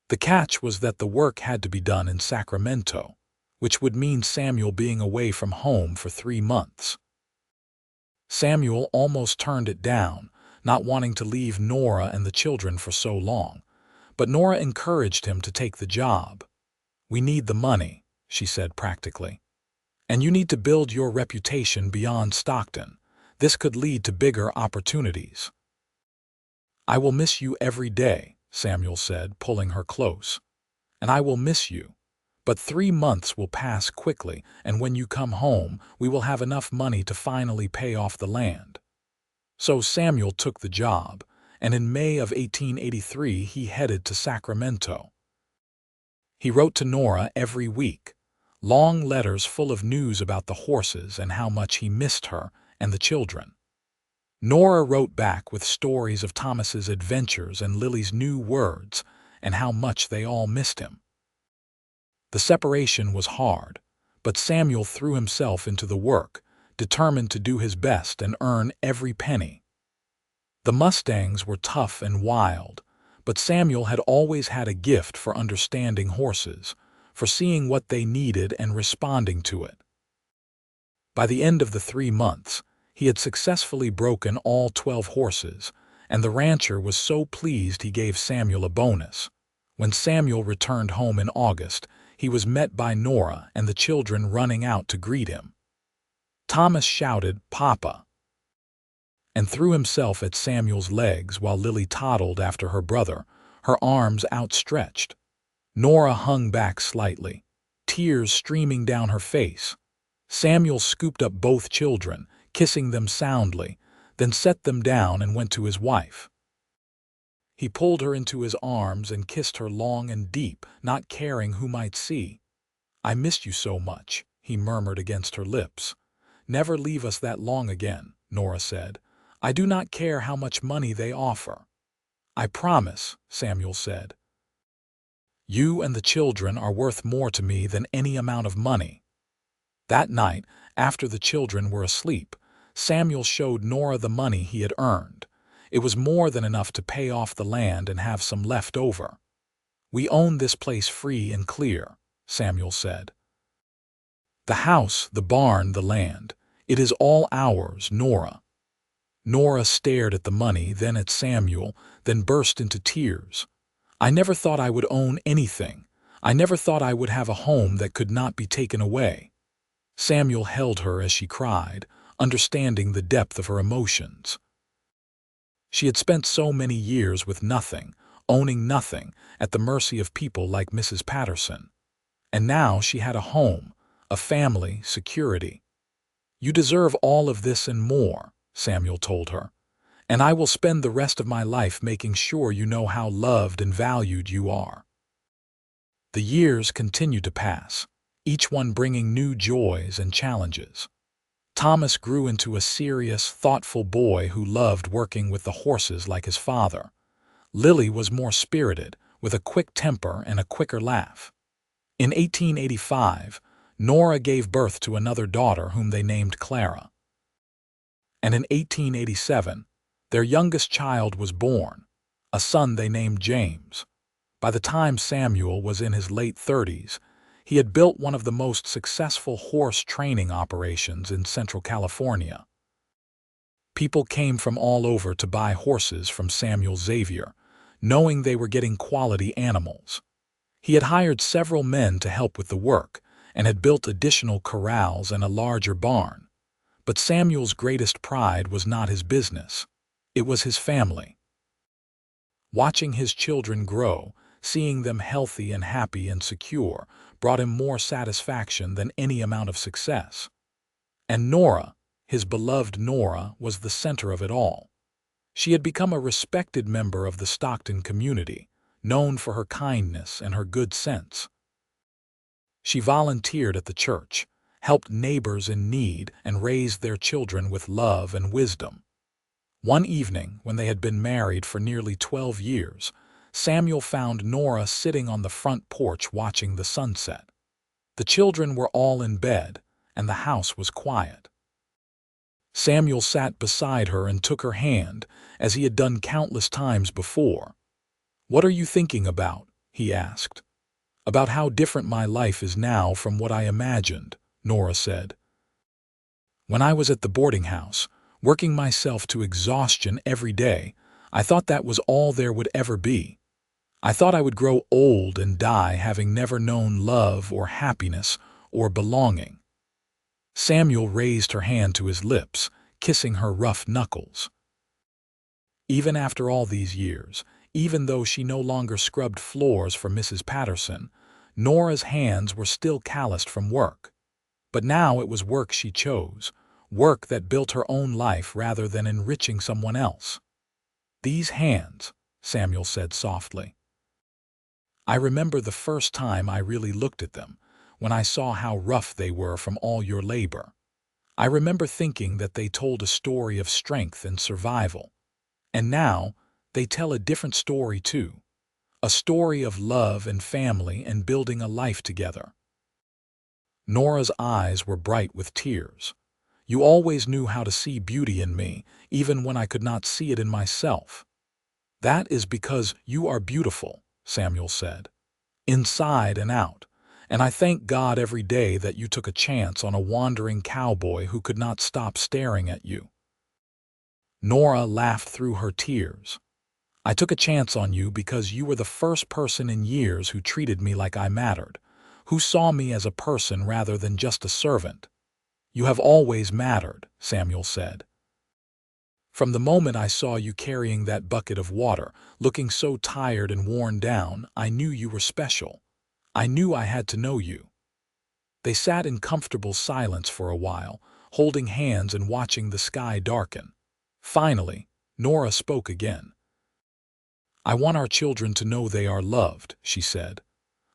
The catch was that the work had to be done in Sacramento, which would mean Samuel being away from home for 3 months. Samuel almost turned it down, not wanting to leave Nora and the children for so long, but Nora encouraged him to take the job. "We need the money," she said practically. "And you need to build your reputation beyond Stockton. This could lead to bigger opportunities." "I will miss you every day," Samuel said, pulling her close. "And I will miss you. But 3 months will pass quickly, and when you come home, we will have enough money to finally pay off the land." So Samuel took the job, and in May of 1883 he headed to Sacramento. He wrote to Nora every week, long letters full of news about the horses and how much he missed her and the children. Nora wrote back with stories of Thomas's adventures and Lily's new words and how much they all missed him. The separation was hard, but Samuel threw himself into the work, determined to do his best and earn every penny. The Mustangs were tough and wild, but Samuel had always had a gift for understanding horses, for seeing what they needed and responding to it. By the end of the 3 months, he had successfully broken all 12 horses, and the rancher was so pleased he gave Samuel a bonus. When Samuel returned home in August, he was met by Nora and the children running out to greet him. Thomas shouted, "Papa!" and threw himself at Samuel's legs while Lily toddled after her brother, her arms outstretched. Nora hung back slightly, tears streaming down her face. Samuel scooped up both children, kissing them soundly, then set them down and went to his wife. He pulled her into his arms and kissed her long and deep, not caring who might see. "I missed you so much," he murmured against her lips. "Never leave us that long again," Nora said. "I do not care how much money they offer." "I promise," Samuel said. "You and the children are worth more to me than any amount of money." That night, after the children were asleep, Samuel showed Nora the money he had earned. It was more than enough to pay off the land and have some left over. "We own this place free and clear," Samuel said. "The house, the barn, the land. It is all ours, Nora." Nora stared at the money, then at Samuel, then burst into tears. "I never thought I would own anything. I never thought I would have a home that could not be taken away." Samuel held her as she cried, understanding the depth of her emotions. She had spent so many years with nothing, owning nothing, at the mercy of people like Mrs. Patterson. And now she had a home, a family, security. "You deserve all of this and more," Samuel told her, "and I will spend the rest of my life making sure you know how loved and valued you are." The years continued to pass, each one bringing new joys and challenges. Thomas grew into a serious, thoughtful boy who loved working with the horses like his father. Lily was more spirited, with a quick temper and a quicker laugh. In 1885, Nora gave birth to another daughter whom they named Clara. And in 1887, their youngest child was born, a son they named James. By the time Samuel was in his late 30s, he had built one of the most successful horse training operations in Central California. People came from all over to buy horses from Samuel Xavier, knowing they were getting quality animals. He had hired several men to help with the work and had built additional corrals and a larger barn. But Samuel's greatest pride was not his business. It was his family. Watching his children grow, seeing them healthy and happy and secure, brought him more satisfaction than any amount of success. And Nora, his beloved Nora, was the center of it all. She had become a respected member of the Stockton community, known for her kindness and her good sense. She volunteered at the church, helped neighbors in need, and raised their children with love and wisdom. One evening, when they had been married for nearly 12 years, Samuel found Nora sitting on the front porch watching the sunset. The children were all in bed, and the house was quiet. Samuel sat beside her and took her hand, as he had done countless times before. "What are you thinking about?" he asked. "About how different my life is now from what I imagined," Nora said. "When I was at the boarding house, working myself to exhaustion every day, I thought that was all there would ever be. I thought I would grow old and die having never known love or happiness or belonging." Samuel raised her hand to his lips, kissing her rough knuckles. Even after all these years, even though she no longer scrubbed floors for Mrs. Patterson, Nora's hands were still calloused from work. But now it was work she chose, work that built her own life rather than enriching someone else. "These hands," Samuel said softly. "I remember the first time I really looked at them, when I saw how rough they were from all your labor. I remember thinking that they told a story of strength and survival. And now, they tell a different story too. A story of love and family and building a life together." Nora's eyes were bright with tears. "You always knew how to see beauty in me, even when I could not see it in myself." "That is because you are beautiful," Samuel said, "inside and out. And I thank God every day that you took a chance on a wandering cowboy who could not stop staring at you." Nora laughed through her tears. "I took a chance on you because you were the first person in years who treated me like I mattered, who saw me as a person rather than just a servant." "You have always mattered," Samuel said. "From the moment I saw you carrying that bucket of water, looking so tired and worn down, I knew you were special. I knew I had to know you." They sat in comfortable silence for a while, holding hands and watching the sky darken. Finally, Nora spoke again. "I want our children to know they are loved," she said.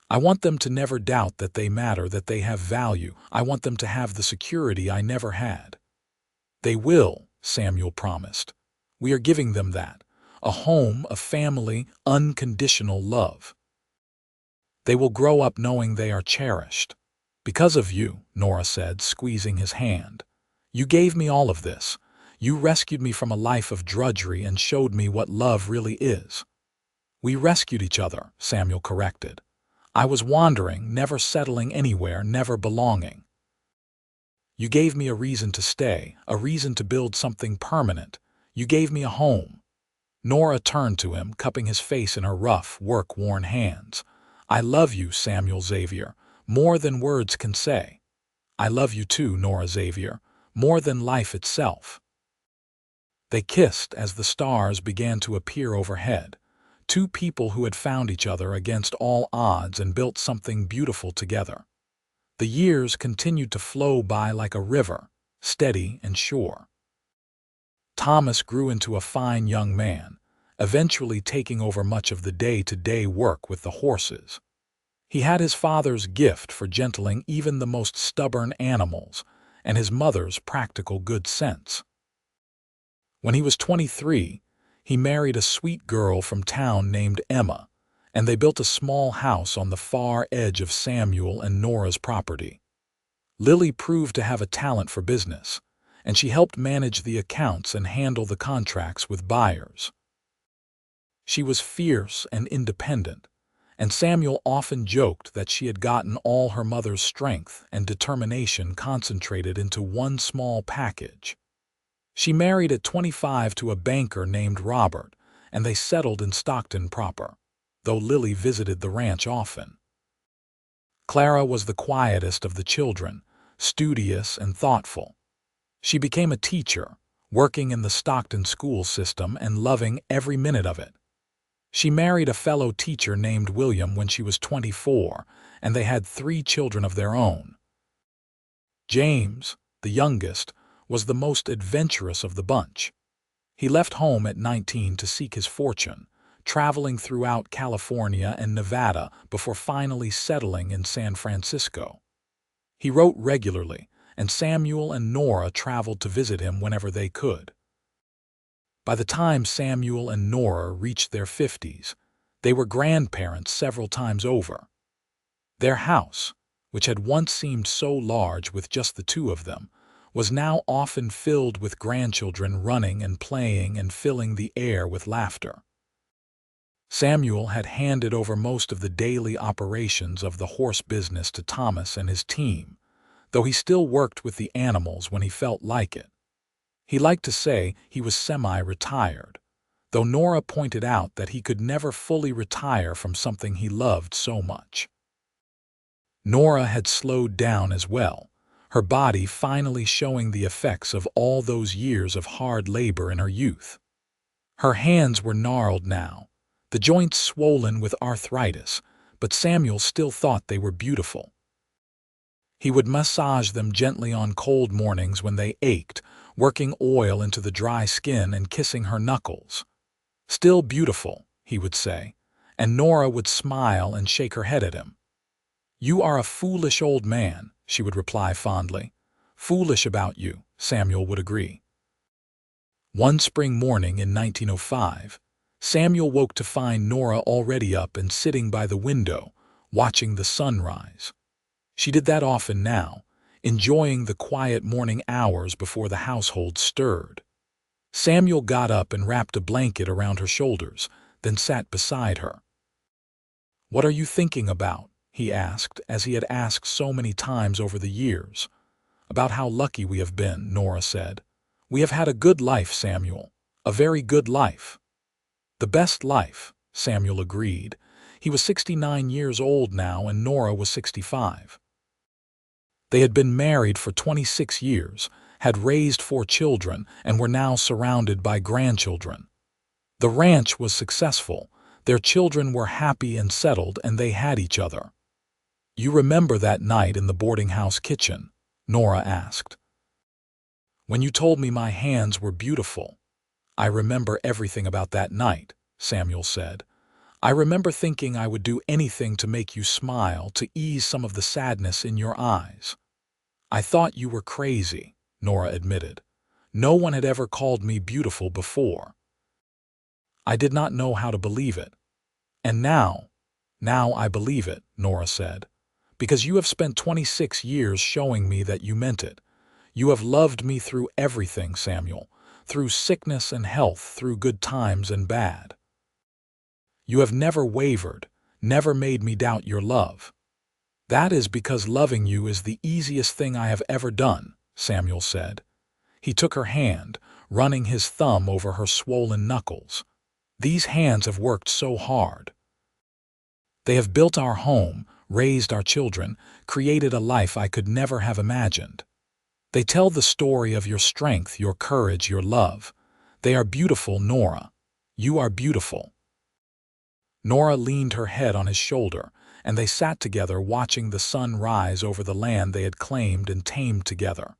"I want them to never doubt that they matter, that they have value. I want them to have the security I never had." "They will," Samuel promised. "We are giving them that. A home, a family, unconditional love. They will grow up knowing they are cherished." "Because of you," Nora said, squeezing his hand. "You gave me all of this. You rescued me from a life of drudgery and showed me what love really is." "We rescued each other," Samuel corrected. "I was wandering, never settling anywhere, never belonging. You gave me a reason to stay, a reason to build something permanent. You gave me a home." Nora turned to him, cupping his face in her rough, work-worn hands. "I love you, Samuel Xavier, more than words can say." "I love you too, Nora Xavier, more than life itself." They kissed as the stars began to appear overhead, two people who had found each other against all odds and built something beautiful together. The years continued to flow by like a river, steady and sure. Thomas grew into a fine young man, eventually taking over much of the day-to-day work with the horses. He had his father's gift for gentling even the most stubborn animals, and his mother's practical good sense. When he was 23, he married a sweet girl from town named Emma, and they built a small house on the far edge of Samuel and Nora's property. Lily proved to have a talent for business, and she helped manage the accounts and handle the contracts with buyers. She was fierce and independent, and Samuel often joked that she had gotten all her mother's strength and determination concentrated into one small package. She married at 25 to a banker named Robert, and they settled in Stockton proper, though Lily visited the ranch often. Clara was the quietest of the children, studious and thoughtful. She became a teacher, working in the Stockton school system and loving every minute of it. She married a fellow teacher named William when she was 24, and they had 3 children of their own. James, the youngest, was the most adventurous of the bunch. He left home at 19 to seek his fortune, traveling throughout California and Nevada before finally settling in San Francisco. He wrote regularly, and Samuel and Nora traveled to visit him whenever they could. By the time Samuel and Nora reached their 50s, they were grandparents several times over. Their house, which had once seemed so large with just the two of them, was now often filled with grandchildren running and playing and filling the air with laughter. Samuel had handed over most of the daily operations of the horse business to Thomas and his team, though he still worked with the animals when he felt like it. He liked to say he was semi-retired, though Nora pointed out that he could never fully retire from something he loved so much. Nora had slowed down as well, her body finally showing the effects of all those years of hard labor in her youth. Her hands were gnarled now, the joints swollen with arthritis, but Samuel still thought they were beautiful. He would massage them gently on cold mornings when they ached, working oil into the dry skin and kissing her knuckles. "Still beautiful," he would say, and Nora would smile and shake her head at him. "You are a foolish old man," she would reply fondly. "Foolish about you," Samuel would agree. One spring morning in 1905, Samuel woke to find Nora already up and sitting by the window, watching the sunrise. She did that often now, enjoying the quiet morning hours before the household stirred. Samuel got up and wrapped a blanket around her shoulders, then sat beside her. "What are you thinking about?" he asked, as he had asked so many times over the years. "About how lucky we have been," Nora said. "We have had a good life, Samuel, a very good life." "The best life," Samuel agreed. He was 69 years old now and Nora was 65. They had been married for 26 years, had raised 4 children, and were now surrounded by grandchildren. The ranch was successful, their children were happy and settled, and they had each other. "You remember that night in the boarding house kitchen?" Nora asked. "When you told me my hands were beautiful." "I remember everything about that night," Samuel said. "I remember thinking I would do anything to make you smile, to ease some of the sadness in your eyes." "I thought you were crazy," Nora admitted. "No one had ever called me beautiful before." "I did not know how to believe it. And now I believe it," Nora said, "because you have spent 26 years showing me that you meant it. You have loved me through everything, Samuel, through sickness and health, through good times and bad. You have never wavered, never made me doubt your love." "That is because loving you is the easiest thing I have ever done," Samuel said. He took her hand, running his thumb over her swollen knuckles. "These hands have worked so hard. They have built our home, raised our children, created a life I could never have imagined. They tell the story of your strength, your courage, your love. They are beautiful, Nora. You are beautiful." Nora leaned her head on his shoulder, and they sat together watching the sun rise over the land they had claimed and tamed together.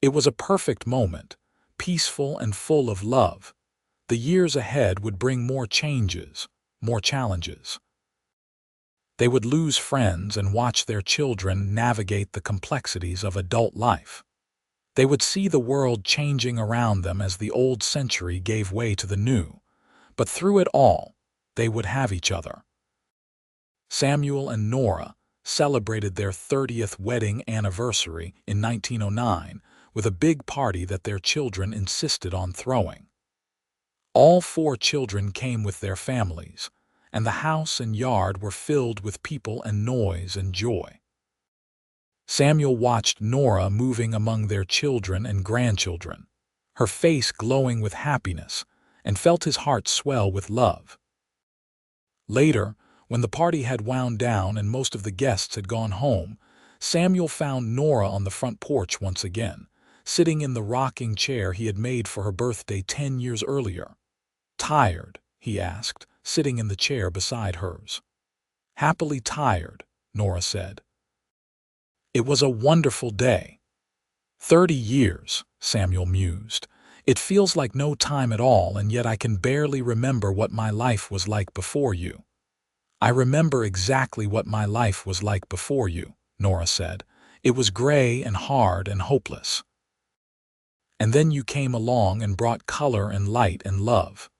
It was a perfect moment, peaceful and full of love. The years ahead would bring more changes, more challenges. They would lose friends and watch their children navigate the complexities of adult life. They would see the world changing around them as the old century gave way to the new. But through it all, they would have each other. Samuel and Nora celebrated their 30th wedding anniversary in 1909 with a big party that their children insisted on throwing. All 4 children came with their families, and the house and yard were filled with people and noise and joy. Samuel watched Nora moving among their children and grandchildren, her face glowing with happiness, and felt his heart swell with love. Later, when the party had wound down and most of the guests had gone home, Samuel found Nora on the front porch once again, sitting in the rocking chair he had made for her birthday 10 years earlier. "Tired?" he asked, sitting in the chair beside hers. "Happily tired," Nora said. "It was a wonderful day." 30 years, Samuel mused. It feels like no time at all, and yet I can barely remember what my life was like before you." "I remember exactly what my life was like before you," Nora said. "It was gray and hard and hopeless. And then you came along and brought color and light and love."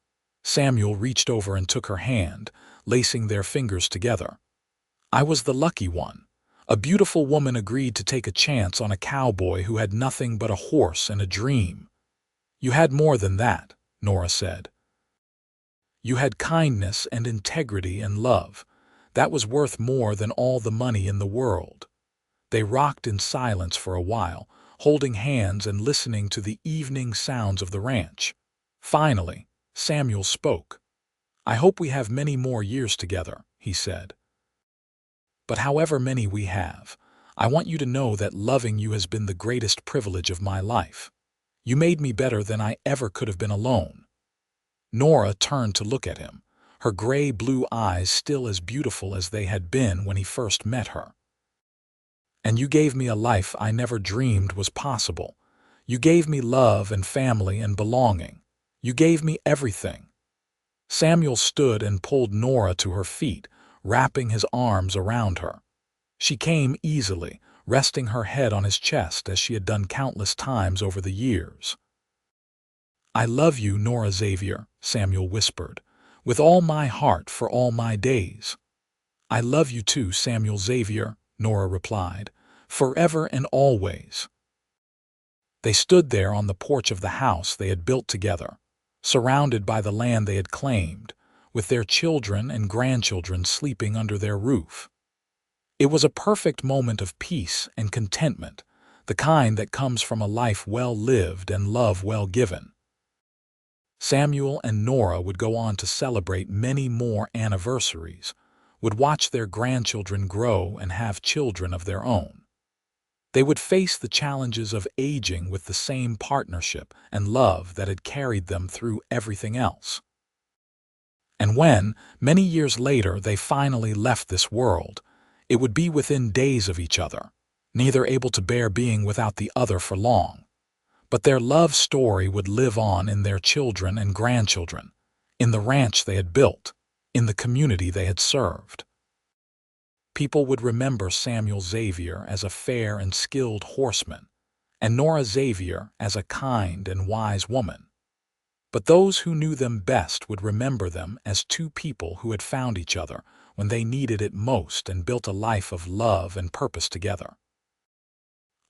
Samuel reached over and took her hand, lacing their fingers together. "I was the lucky one. A beautiful woman agreed to take a chance on a cowboy who had nothing but a horse and a dream." "You had more than that," Nora said. "You had kindness and integrity and love. That was worth more than all the money in the world." They rocked in silence for a while, holding hands and listening to the evening sounds of the ranch. Finally, Samuel spoke. "I hope we have many more years together," he said. "But however many we have, I want you to know that loving you has been the greatest privilege of my life. You made me better than I ever could have been alone." Nora turned to look at him, her gray-blue eyes still as beautiful as they had been when he first met her. "And you gave me a life I never dreamed was possible. You gave me love and family and belonging. You gave me everything." Samuel stood and pulled Nora to her feet, wrapping his arms around her. She came easily, resting her head on his chest as she had done countless times over the years. "I love you, Nora Xavier," Samuel whispered, "with all my heart for all my days." "I love you too, Samuel Xavier," Nora replied, "forever and always." They stood there on the porch of the house they had built together, surrounded by the land they had claimed, with their children and grandchildren sleeping under their roof. It was a perfect moment of peace and contentment, the kind that comes from a life well lived and love well given. Samuel and Nora would go on to celebrate many more anniversaries, would watch their grandchildren grow and have children of their own. They would face the challenges of aging with the same partnership and love that had carried them through everything else. And when, many years later, they finally left this world, it would be within days of each other, neither able to bear being without the other for long. But their love story would live on in their children and grandchildren, in the ranch they had built, in the community they had served. People would remember Samuel Xavier as a fair and skilled horseman, and Nora Xavier as a kind and wise woman. But those who knew them best would remember them as two people who had found each other when they needed it most and built a life of love and purpose together.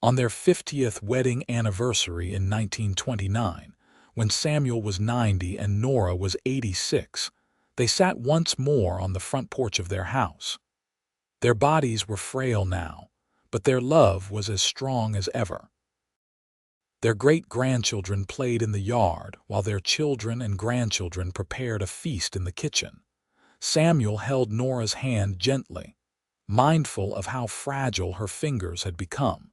On their 50th wedding anniversary in 1929, when Samuel was 90 and Nora was 86, they sat once more on the front porch of their house. Their bodies were frail now, but their love was as strong as ever. Their great-grandchildren played in the yard while their children and grandchildren prepared a feast in the kitchen. Samuel held Nora's hand gently, mindful of how fragile her fingers had become.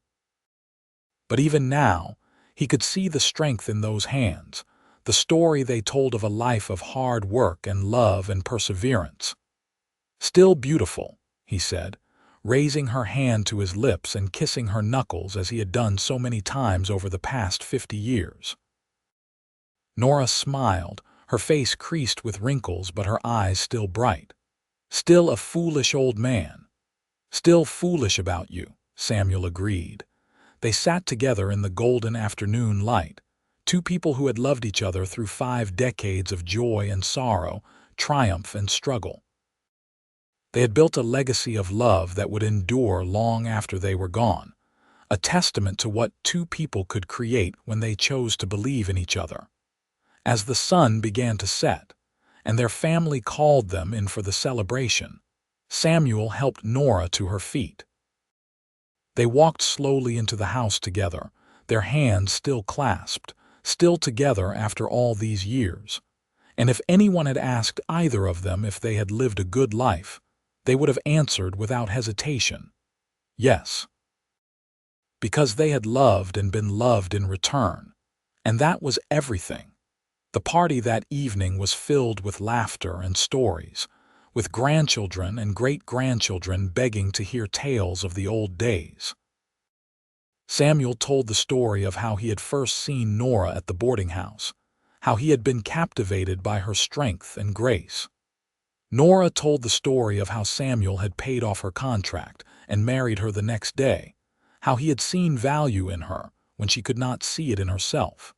But even now, he could see the strength in those hands, the story they told of a life of hard work and love and perseverance. "Still beautiful," he said, raising her hand to his lips and kissing her knuckles as he had done so many times over the past 50 years. Nora smiled, her face creased with wrinkles but her eyes still bright. "Still a foolish old man." "Still foolish about you," Samuel agreed. They sat together in the golden afternoon light, two people who had loved each other through 5 decades of joy and sorrow, triumph and struggle. They had built a legacy of love that would endure long after they were gone, a testament to what two people could create when they chose to believe in each other. As the sun began to set, and their family called them in for the celebration, Samuel helped Nora to her feet. They walked slowly into the house together, their hands still clasped, still together after all these years. And if anyone had asked either of them if they had lived a good life, they would have answered without hesitation, yes. Because they had loved and been loved in return, and that was everything. The party that evening was filled with laughter and stories, with grandchildren and great-grandchildren begging to hear tales of the old days. Samuel told the story of how he had first seen Nora at the boarding house, how he had been captivated by her strength and grace. Nora told the story of how Samuel had paid off her contract and married her the next day, how he had seen value in her when she could not see it in herself.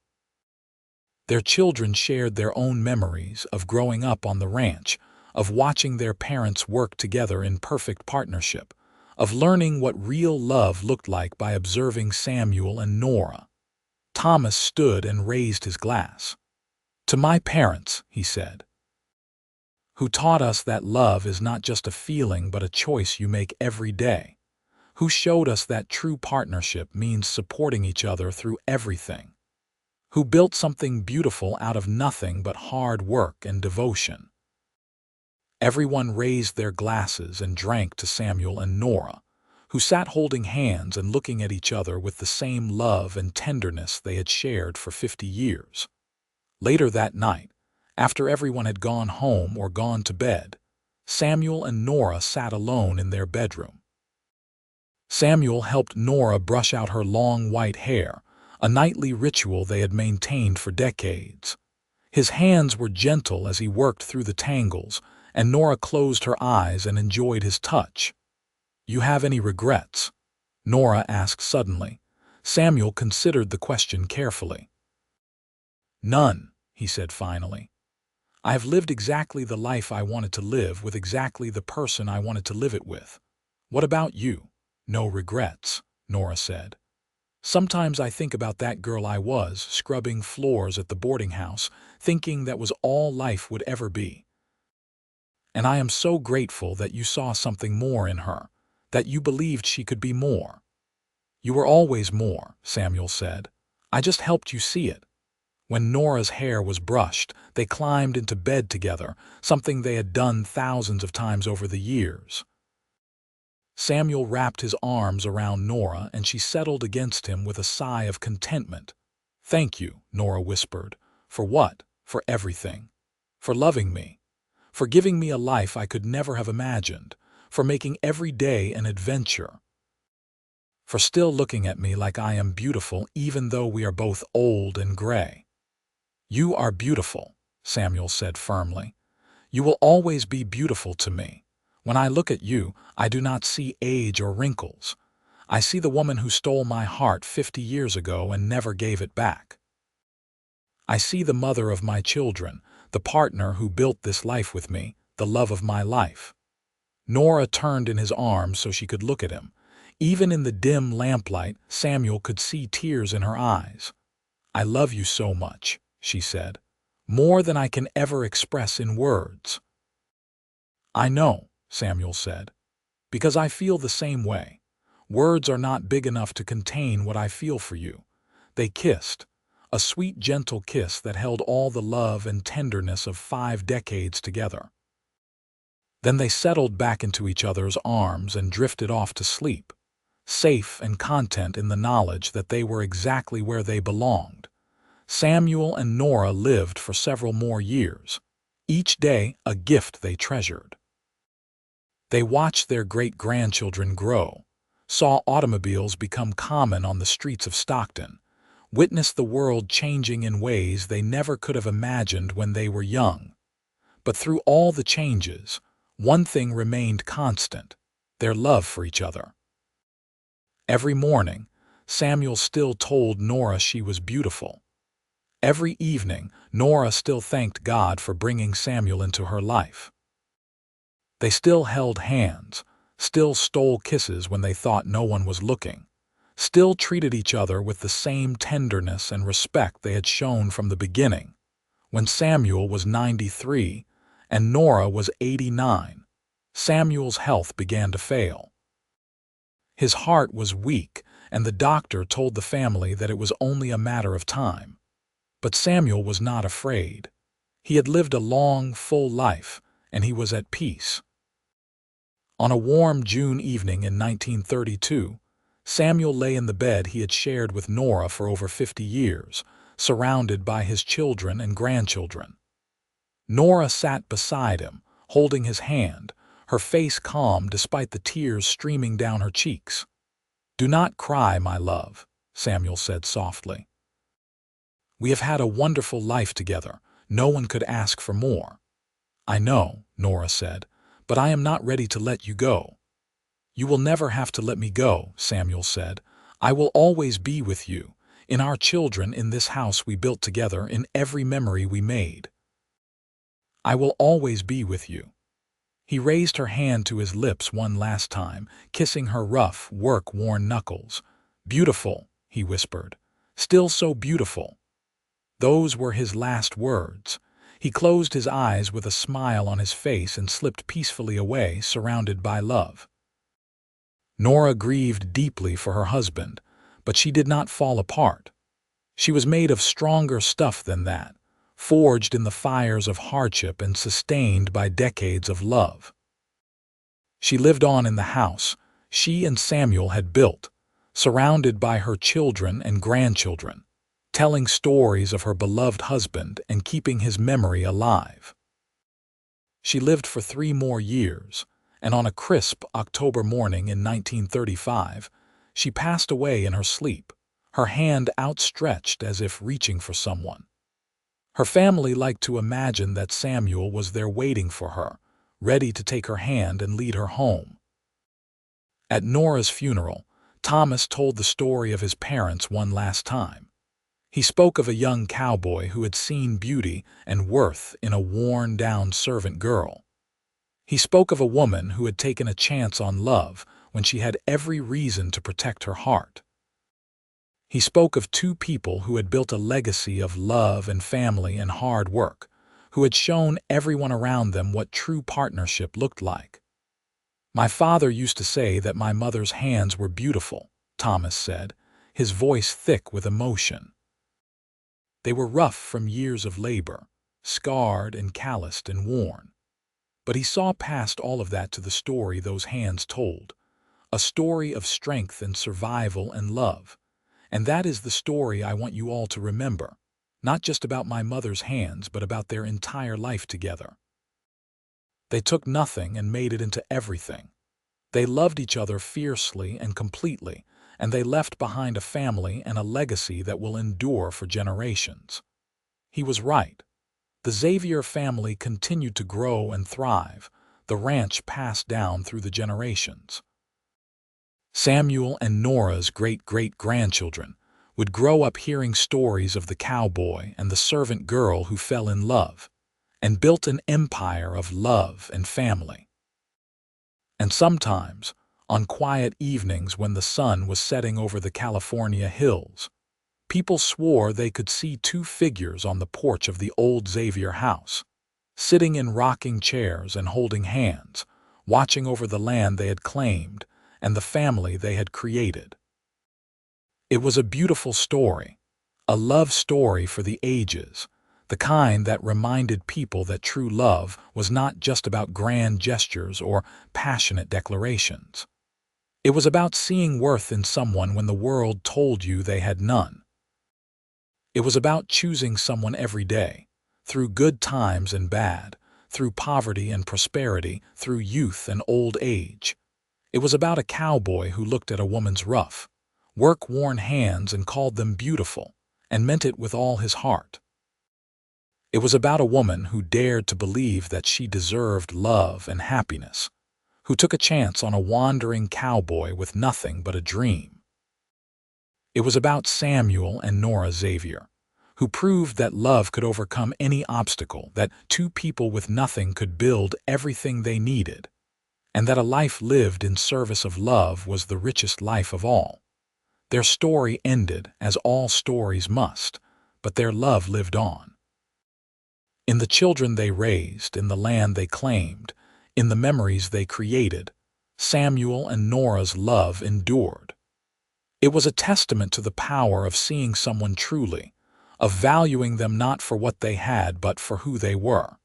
Their children shared their own memories of growing up on the ranch, of watching their parents work together in perfect partnership, of learning what real love looked like by observing Samuel and Nora. Thomas stood and raised his glass. "To my parents," he said, "who taught us that love is not just a feeling but a choice you make every day, who showed us that true partnership means supporting each other through everything, who built something beautiful out of nothing but hard work and devotion." Everyone raised their glasses and drank to Samuel and Nora, who sat holding hands and looking at each other with the same love and tenderness they had shared for 50 years. Later that night, after everyone had gone home or gone to bed, Samuel and Nora sat alone in their bedroom. Samuel helped Nora brush out her long white hair, a nightly ritual they had maintained for decades. His hands were gentle as he worked through the tangles, and Nora closed her eyes and enjoyed his touch. "You have any regrets?" Nora asked suddenly. Samuel considered the question carefully. "None," he said finally. "I have lived exactly the life I wanted to live with exactly the person I wanted to live it with." "What about you?" "No regrets," Nora said. "Sometimes I think about that girl I was, scrubbing floors at the boarding house, thinking that was all life would ever be. And I am so grateful that you saw something more in her, that you believed she could be more." "You were always more," Samuel said. "I just helped you see it." When Nora's hair was brushed, they climbed into bed together, something they had done thousands of times over the years. Samuel wrapped his arms around Nora and she settled against him with a sigh of contentment. "Thank you," Nora whispered. "For what? For everything. For loving me. For giving me a life I could never have imagined. For making every day an adventure. For still looking at me like I am beautiful even though we are both old and gray." "You are beautiful," Samuel said firmly. "You will always be beautiful to me. When I look at you, I do not see age or wrinkles. I see the woman who stole my heart 50 years ago and never gave it back. I see the mother of my children, the partner who built this life with me, the love of my life." Nora turned in his arms so she could look at him. Even in the dim lamplight, Samuel could see tears in her eyes. "I love you so much," she said. "More than I can ever express in words." "I know," Samuel said, "because I feel the same way. Words are not big enough to contain what I feel for you." They kissed, a sweet, gentle kiss that held all the love and tenderness of 5 decades together. Then they settled back into each other's arms and drifted off to sleep, safe and content in the knowledge that they were exactly where they belonged. Samuel and Nora lived for several more years, each day a gift they treasured. They watched their great-grandchildren grow, saw automobiles become common on the streets of Stockton, witnessed the world changing in ways they never could have imagined when they were young. But through all the changes, one thing remained constant: their love for each other. Every morning, Samuel still told Nora she was beautiful. Every evening, Nora still thanked God for bringing Samuel into her life. They still held hands, still stole kisses when they thought no one was looking, still treated each other with the same tenderness and respect they had shown from the beginning. When Samuel was 93 and Nora was 89, Samuel's health began to fail. His heart was weak, and the doctor told the family that it was only a matter of time. But Samuel was not afraid. He had lived a long, full life, and he was at peace. On a warm June evening in 1932, Samuel lay in the bed he had shared with Nora for over 50 years, surrounded by his children and grandchildren. Nora sat beside him, holding his hand, her face calm despite the tears streaming down her cheeks. "Do not cry, my love," Samuel said softly. "We have had a wonderful life together. No one could ask for more." "I know," Nora said, "but I am not ready to let you go." "You will never have to let me go," Samuel said. "I will always be with you, in our children, in this house we built together, in every memory we made. I will always be with you." He raised her hand to his lips one last time, kissing her rough, work-worn knuckles. "Beautiful," he whispered. "Still so beautiful." Those were his last words. He closed his eyes with a smile on his face and slipped peacefully away, surrounded by love. Nora grieved deeply for her husband, but she did not fall apart. She was made of stronger stuff than that, forged in the fires of hardship and sustained by decades of love. She lived on in the house she and Samuel had built, surrounded by her children and grandchildren, telling stories of her beloved husband and keeping his memory alive. She lived for 3 more years, and on a crisp October morning in 1935, she passed away in her sleep, her hand outstretched as if reaching for someone. Her family liked to imagine that Samuel was there waiting for her, ready to take her hand and lead her home. At Nora's funeral, Thomas told the story of his parents one last time. He spoke of a young cowboy who had seen beauty and worth in a worn-down servant girl. He spoke of a woman who had taken a chance on love when she had every reason to protect her heart. He spoke of 2 people who had built a legacy of love and family and hard work, who had shown everyone around them what true partnership looked like. "My father used to say that my mother's hands were beautiful," Thomas said, his voice thick with emotion. "They were rough from years of labor, scarred and calloused and worn. But he saw past all of that to the story those hands told, a story of strength and survival and love. And that is the story I want you all to remember, not just about my mother's hands, but about their entire life together. They took nothing and made it into everything. They loved each other fiercely and completely, and they left behind a family and a legacy that will endure for generations." He was right. The Xavier family continued to grow and thrive, the ranch passed down through the generations. Samuel and Nora's great-great-grandchildren would grow up hearing stories of the cowboy and the servant girl who fell in love and built an empire of love and family. And sometimes, on quiet evenings when the sun was setting over the California hills, people swore they could see 2 figures on the porch of the old Xavier house, sitting in rocking chairs and holding hands, watching over the land they had claimed and the family they had created. It was a beautiful story, a love story for the ages, the kind that reminded people that true love was not just about grand gestures or passionate declarations. It was about seeing worth in someone when the world told you they had none. It was about choosing someone every day, through good times and bad, through poverty and prosperity, through youth and old age. It was about a cowboy who looked at a woman's rough, work-worn hands and called them beautiful, and meant it with all his heart. It was about a woman who dared to believe that she deserved love and happiness, who took a chance on a wandering cowboy with nothing but a dream. It was about Samuel and Nora Xavier, who proved that love could overcome any obstacle, that 2 people with nothing could build everything they needed, and that a life lived in service of love was the richest life of all. Their story ended, as all stories must, but their love lived on. In the children they raised, in the land they claimed, in the memories they created, Samuel and Nora's love endured. It was a testament to the power of seeing someone truly, of valuing them not for what they had but for who they were.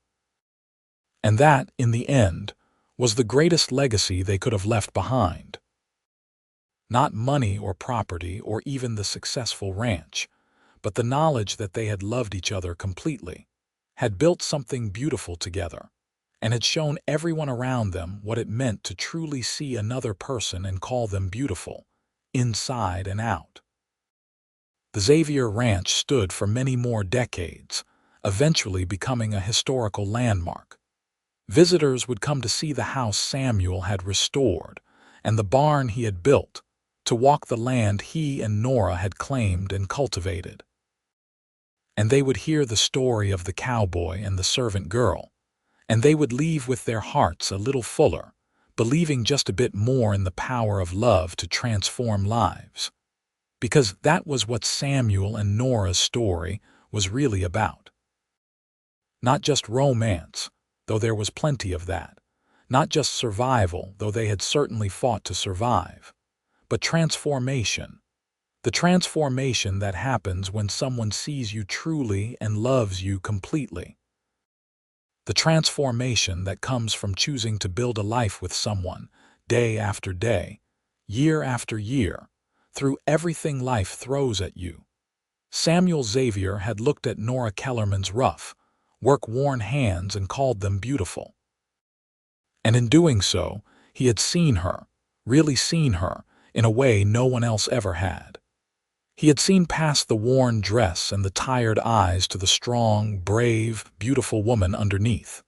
And that, in the end, was the greatest legacy they could have left behind. Not money or property or even the successful ranch, but the knowledge that they had loved each other completely, had built something beautiful together, and had shown everyone around them what it meant to truly see another person and call them beautiful, inside and out. The Xavier Ranch stood for many more decades, eventually becoming a historical landmark. Visitors would come to see the house Samuel had restored and the barn he had built, to walk the land he and Nora had claimed and cultivated. And they would hear the story of the cowboy and the servant girl, and they would leave with their hearts a little fuller, believing just a bit more in the power of love to transform lives. Because that was what Samuel and Nora's story was really about. Not just romance, though there was plenty of that. Not just survival, though they had certainly fought to survive. But transformation. The transformation that happens when someone sees you truly and loves you completely. The transformation that comes from choosing to build a life with someone, day after day, year after year, through everything life throws at you. Samuel Xavier had looked at Nora Kellerman's rough, work-worn hands and called them beautiful. And in doing so, he had seen her, really seen her, in a way no one else ever had. He had seen past the worn dress and the tired eyes to the strong, brave, beautiful woman underneath.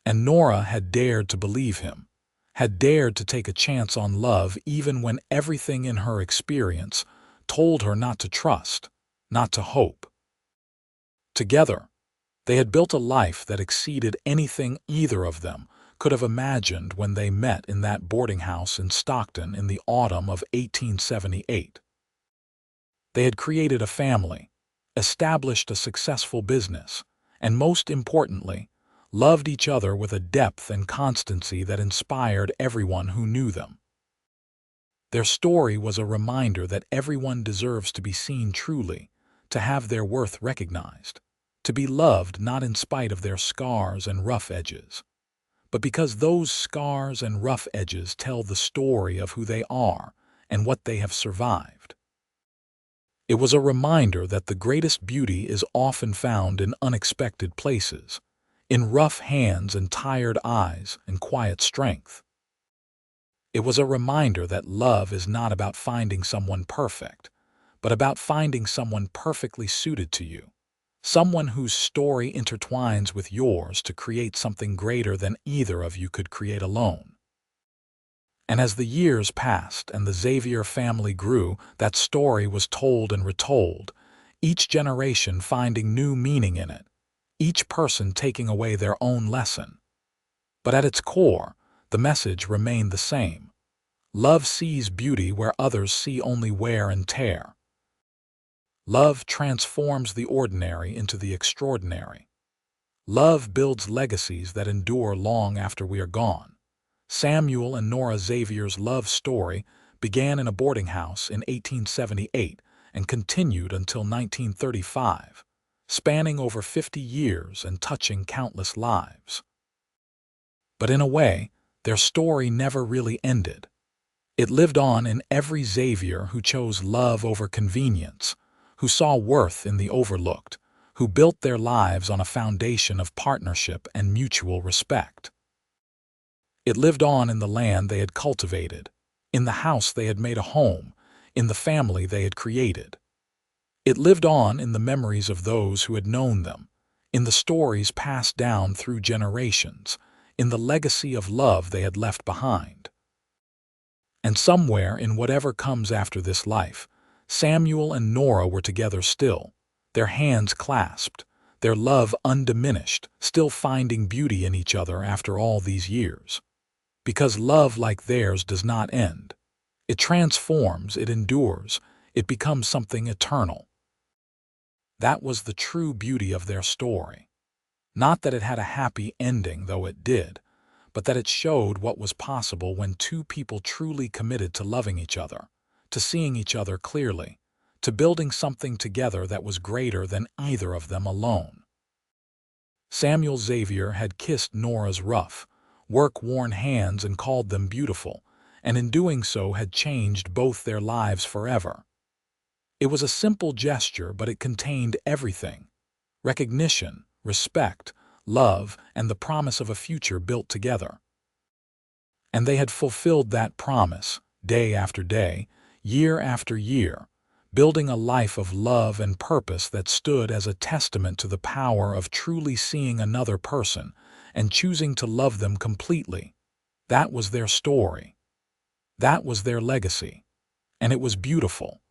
And Nora had dared to believe him, had dared to take a chance on love even when everything in her experience told her not to trust, not to hope. Together, they had built a life that exceeded anything either of them could have imagined when they met in that boarding house in Stockton in the autumn of 1878. They had created a family, established a successful business, and most importantly, loved each other with a depth and constancy that inspired everyone who knew them. Their story was a reminder that everyone deserves to be seen truly, to have their worth recognized, to be loved not in spite of their scars and rough edges, but because those scars and rough edges tell the story of who they are and what they have survived. It was a reminder that the greatest beauty is often found in unexpected places, in rough hands and tired eyes and quiet strength. It was a reminder that love is not about finding someone perfect, but about finding someone perfectly suited to you, someone whose story intertwines with yours to create something greater than either of you could create alone. And as the years passed and the Xavier family grew, that story was told and retold, each generation finding new meaning in it, each person taking away their own lesson. But at its core, the message remained the same. Love sees beauty where others see only wear and tear. Love transforms the ordinary into the extraordinary. Love builds legacies that endure long after we are gone. Samuel and Nora Xavier's love story began in a boarding house in 1878 and continued until 1935, spanning over 50 years and touching countless lives. But in a way, their story never really ended. It lived on in every Xavier who chose love over convenience, who saw worth in the overlooked, who built their lives on a foundation of partnership and mutual respect. It lived on in the land they had cultivated, in the house they had made a home, in the family they had created. It lived on in the memories of those who had known them, in the stories passed down through generations, in the legacy of love they had left behind. And somewhere in whatever comes after this life, Samuel and Nora were together still, their hands clasped, their love undiminished, still finding beauty in each other after all these years. Because love like theirs does not end. It transforms, it endures, it becomes something eternal. That was the true beauty of their story. Not that it had a happy ending, though it did, but that it showed what was possible when two people truly committed to loving each other, to seeing each other clearly, to building something together that was greater than either of them alone. Samuel Xavier had kissed Nora's rough, work-worn hands and called them beautiful, and in doing so had changed both their lives forever. It was a simple gesture, but it contained everything: recognition, respect, love, and the promise of a future built together. And they had fulfilled that promise, day after day, year after year, building a life of love and purpose that stood as a testament to the power of truly seeing another person and choosing to love them completely. That was their story. That was their legacy. And it was beautiful.